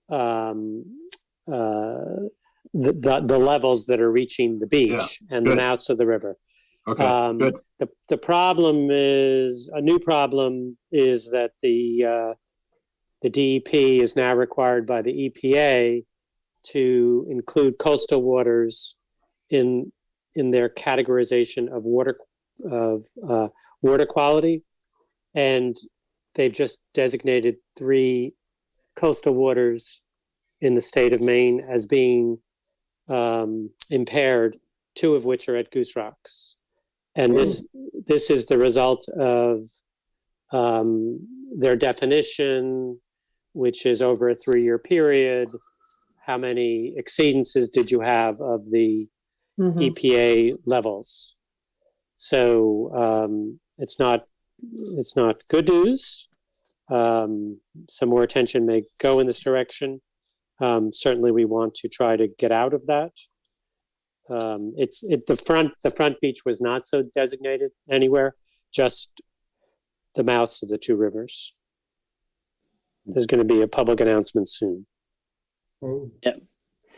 the levels that are reaching the beach and the good. mouths of the river. Okay, good. The problem is, a new problem is that the DEP is now required by the EPA to include coastal waters in their categorization of water quality, and they've just designated 3 coastal waters in the state of Maine as being impaired, 2 of which are at Goose Rocks. And this is the result of their definition, which is over a 3-year period. How many exceedances did you have of the EPA levels? So it's not good news. Some more attention may go in this direction. Certainly, we want to try to get out of that. The front beach was not so designated anywhere, just the mouths of the 2 rivers. There's going to be a public announcement soon. Oh,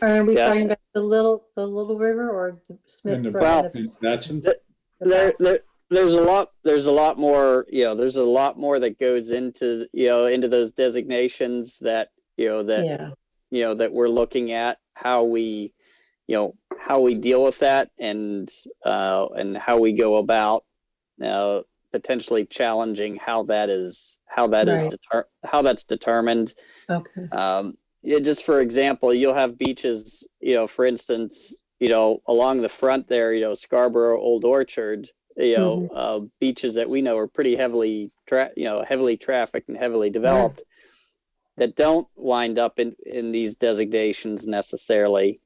Are we Yeah. talking about the little river or the Smith and the Brook? Well, and that's the There's a lot more, there's a lot more that goes into, into those designations that, Yeah, that we're looking at, how we deal with that, and how we go about potentially challenging how that's determined. okay. Just for example, you'll have beaches, for instance, along the front there, Scarborough, Old Orchard, beaches that we know are pretty heavily trafficked and heavily developed, that don't wind up in these designations necessarily.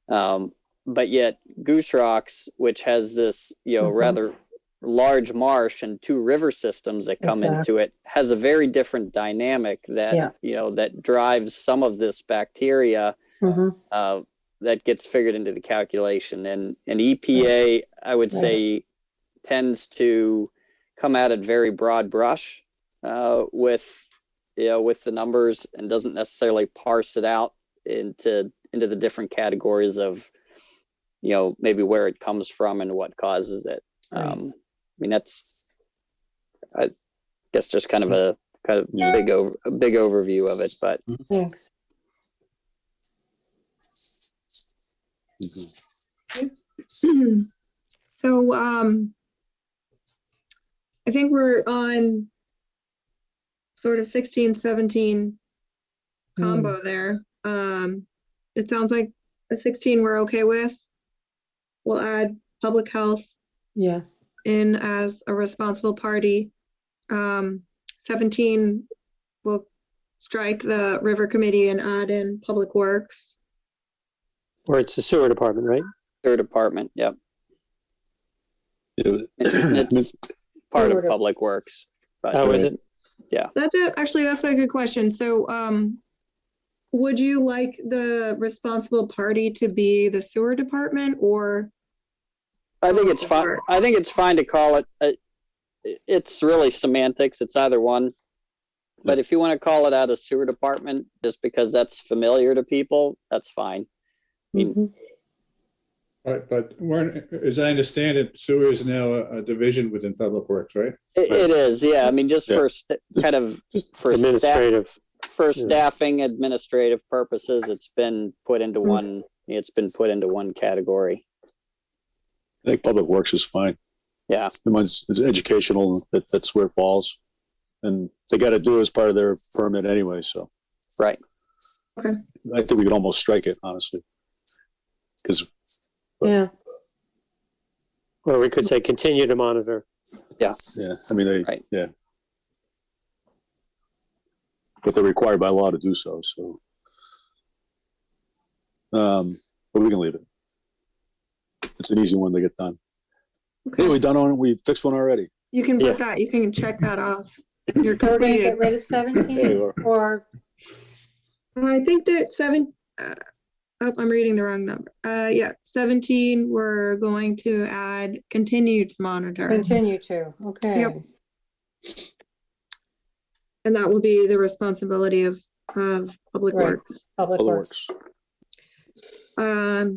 But yet Goose Rocks, which has this, rather large marsh and 2 river systems that come into it, has a very different dynamic that, that drives some of this bacteria that gets figured into the calculation. And EPA, I would say, tends to come at it very broad brush with the numbers, and doesn't necessarily parse it out into the different categories of, maybe where it comes from and what causes it. I mean, that's, I guess, just kind of a big overview of it, but Thanks. So, I think we're on sort of 16, 17 combo there. It sounds like the 16 we're okay with. We'll add public health Yeah, in as a responsible party. 17, we'll strike the river committee and add in public works. Or it's the sewer department, right? Sewer department, yep. Yeah, It's part Sewer of de- public works. But Oh, is it? That's it. Actually, that's a good question. So, would you like the responsible party to be the sewer department, or? I think it's fine. I think it's fine to call it. It's really semantics. It's either one. But if you want to call it out a sewer department, just because that's familiar to people, that's fine. I mean, but as I understand it, sewer is now a division within Public Works, right? it is, yeah. I mean, just for Administrative. staffing, administrative purposes, it's been put into one. It's been put into one category. I think Public Works is fine. Yeah. It's educational, that's where it falls. And they got to do it as part of their permit anyway, so. Right. Okay. I think we could almost strike it, honestly. Because, yeah. Or we could say continue to monitor. Yeah. yeah, I mean, Right. yeah. but they're required by law to do so, so. But we can leave it. It's an easy one to get done. Okay. Hey, we done on it, we fixed one already. You can Yeah. put that, you can check that off. You're So we're gonna completed. get rid of There 17 you are. or, I think that oh, I'm reading the wrong number. Yeah, 17, we're going to add continue to monitor. continue to, okay. Yep. And that will be the responsibility of Public Right. Works. Public Other Works. works.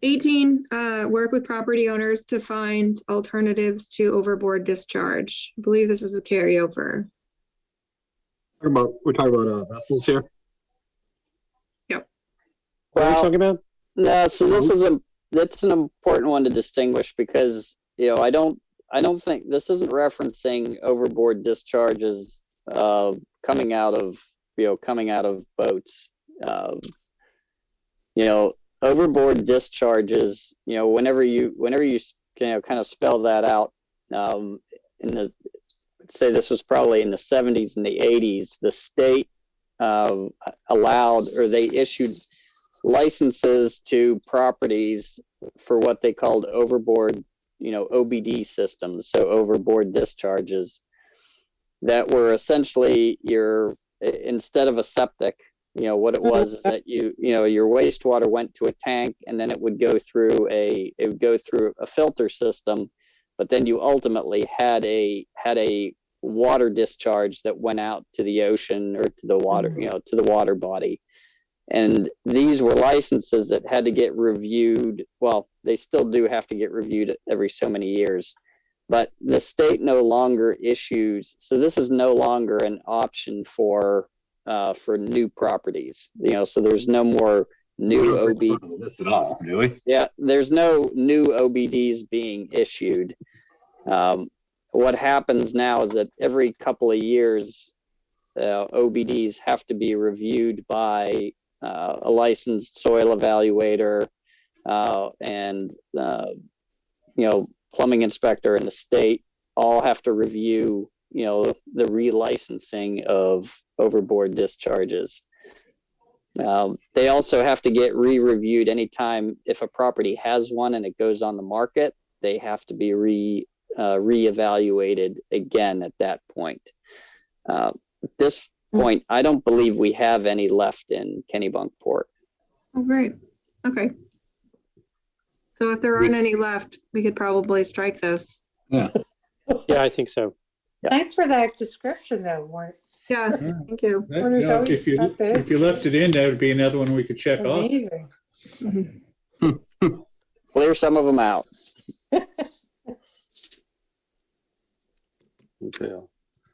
18, work with property owners to find alternatives to overboard discharge. I believe this is a carryover. We're talking about vessels here. What are we Well, talking about? no, so that's an important one to distinguish because, I don't think this isn't referencing overboard discharges coming out of boats. Overboard discharges, whenever you kind of spell that out, say this was probably in the 70s and the 80s, the state allowed, or they issued licenses to properties for what they called overboard, OBD systems, so overboard discharges, that were essentially instead of a septic, what it was is that your wastewater went to a tank and then it would go through a filter system, but then you ultimately had a water discharge that went out to the ocean or to the water, to the water body. And these were licenses that had to get reviewed. Well, they still do have to get reviewed every so many years, but the state no longer issues. So this is no longer an option for new properties. So there's no more new OB. This at all, do we? Yeah, there's no new OBDs being issued. What happens now is that every couple of years, OBDs have to be reviewed by a licensed soil evaluator and plumbing inspector in the state all have to review the relicensing of overboard discharges. They also have to get re-reviewed anytime if a property has one and it goes on the market. They have to be re-evaluated again at that point. At this point, I don't believe we have any left in Kennebunkport. Oh, great. Okay. So if there aren't any left, we could probably strike this. Yeah, I think so. Thanks for that description though, Warren. Yeah, thank you. Warner's always If you got this. left it in, that would be another one we could check off. Amazing. Clear some of them out. Okay.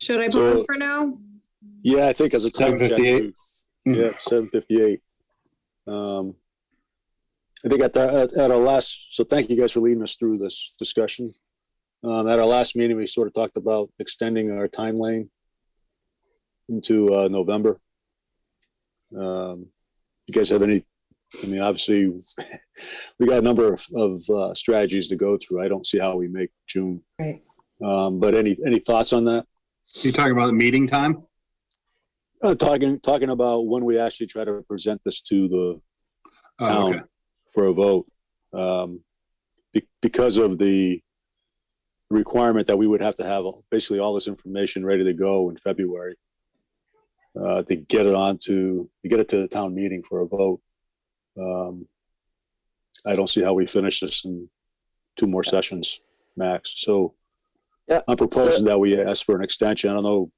Should I So- pause for now? Yeah, I think as a time check. 7:58. Yeah, 7:58. I think at our last, so thank you guys for leading us through this discussion. At our last meeting, we sort of talked about extending our time lane into November. You guys have any, obviously, we got a number of strategies to go through. I don't see how we make June. Right. But any thoughts on that? You talking about the meeting time? Talking about when we actually try to present this to the Oh, town okay. for a vote. Because of the requirement that we would have to have basically all this information ready to go in February to get it to the town meeting for a vote. I don't see how we finish this in 2 more sessions max. So Yeah. I'm proposing that we ask for an extension. I don't know,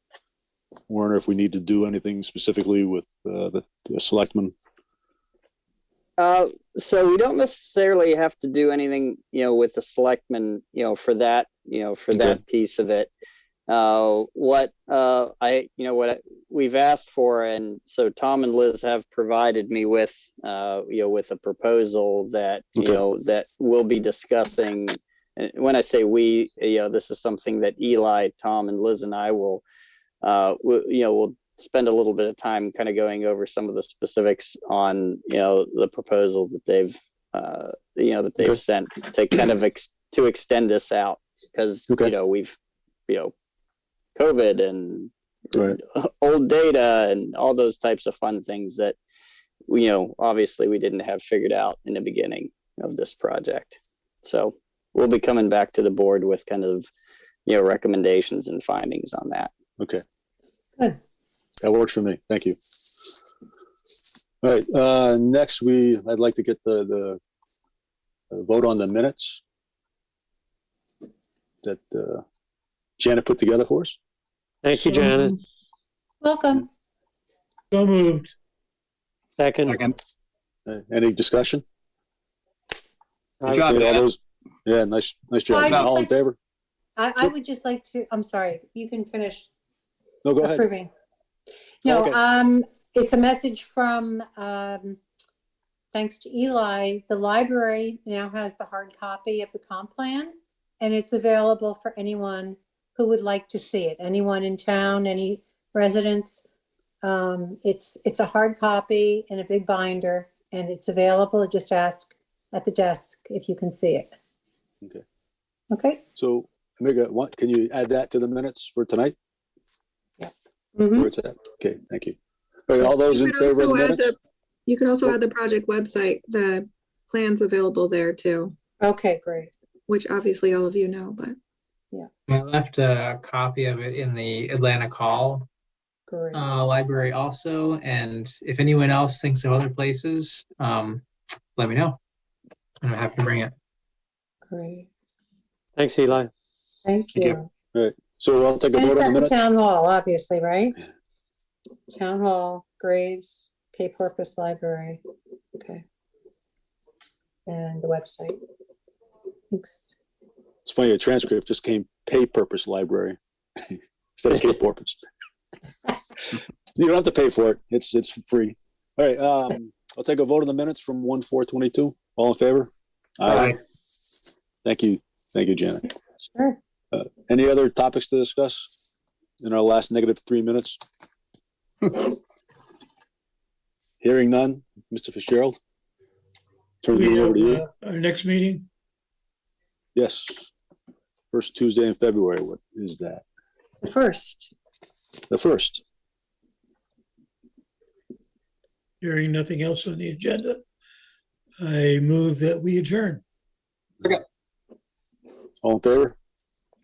Warner, if we need to do anything specifically with the selectmen. So we don't necessarily have to do anything, with the selectmen, for that, that piece of it. What we've asked for, and so Tom and Liz have provided me with, with a proposal that, that we'll be discussing. And when I say we, this is something that Eli, Tom, and Liz and I will spend a little bit of time kind of going over some of the specifics on, the proposal that they've, sent to kind of to extend this out because, we've, COVID and Right. old data and all those types of fun things that obviously we didn't have figured out in the beginning of this project. So we'll be coming back to the board with kind of, recommendations and findings on that. Okay. Good. That works for me. Thank you. All right. Next, I'd like to get the vote on the minutes that Janet put together for us. Thank you, Janet. Welcome. So moved. Second. Any discussion? Good job, Okay, all Janet. those- Yeah, nice job. I just All in like- favor? I would just like to, I'm sorry, you can finish No, go ahead. approving. No, Okay. it's a message from, thanks to Eli, the library now has the hard copy of the comp plan, and it's available for anyone who would like to see it. Anyone in town, any residents. It's a hard copy in a big binder, and it's available. Just ask at the desk if you can see it. Okay. Okay? So, Amiga, can you add that to the minutes for tonight? Mhm. Where it's at? Okay, thank you. All right, all those in You could favor of the also add minutes? You could also add the project website, the plans available there too, Okay, great. which obviously all of you know, but I left a copy of it in the Atlantic Hall Great. library also, and if anyone else thinks of other places, let me know. I'm happy to bring it. Great. Thanks, Eli. Thank Thank you. you. All right, so I'll take a And vote it's on at the the minutes. town hall, obviously, right? Town hall, Graves, Cape Porpoise Library. Okay. And the website. Thanks. It's funny, a transcript just came pay purpose library instead of Cape Porpoise. You don't have to pay for it. It's free. All right, I'll take a vote on the minutes from 1/4/22. All in favor? Aye. Thank you. Thank you, Janet. Sure. Any other topics to discuss in our last -3 minutes? Hearing none. Mr. Fitzgerald? Turn the We meeting over to you. have our next meeting. Yes. First Tuesday in February. What is that? The first. The first. Hearing nothing else on the agenda, I move that we adjourn. All in favor?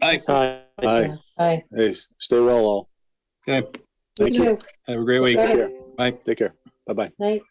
Aye. Aye. Aye. Hi. Hey, stay well, all. Okay. Thank you. Have a great week. Take care. Bye. Take care. Bye-bye. Night.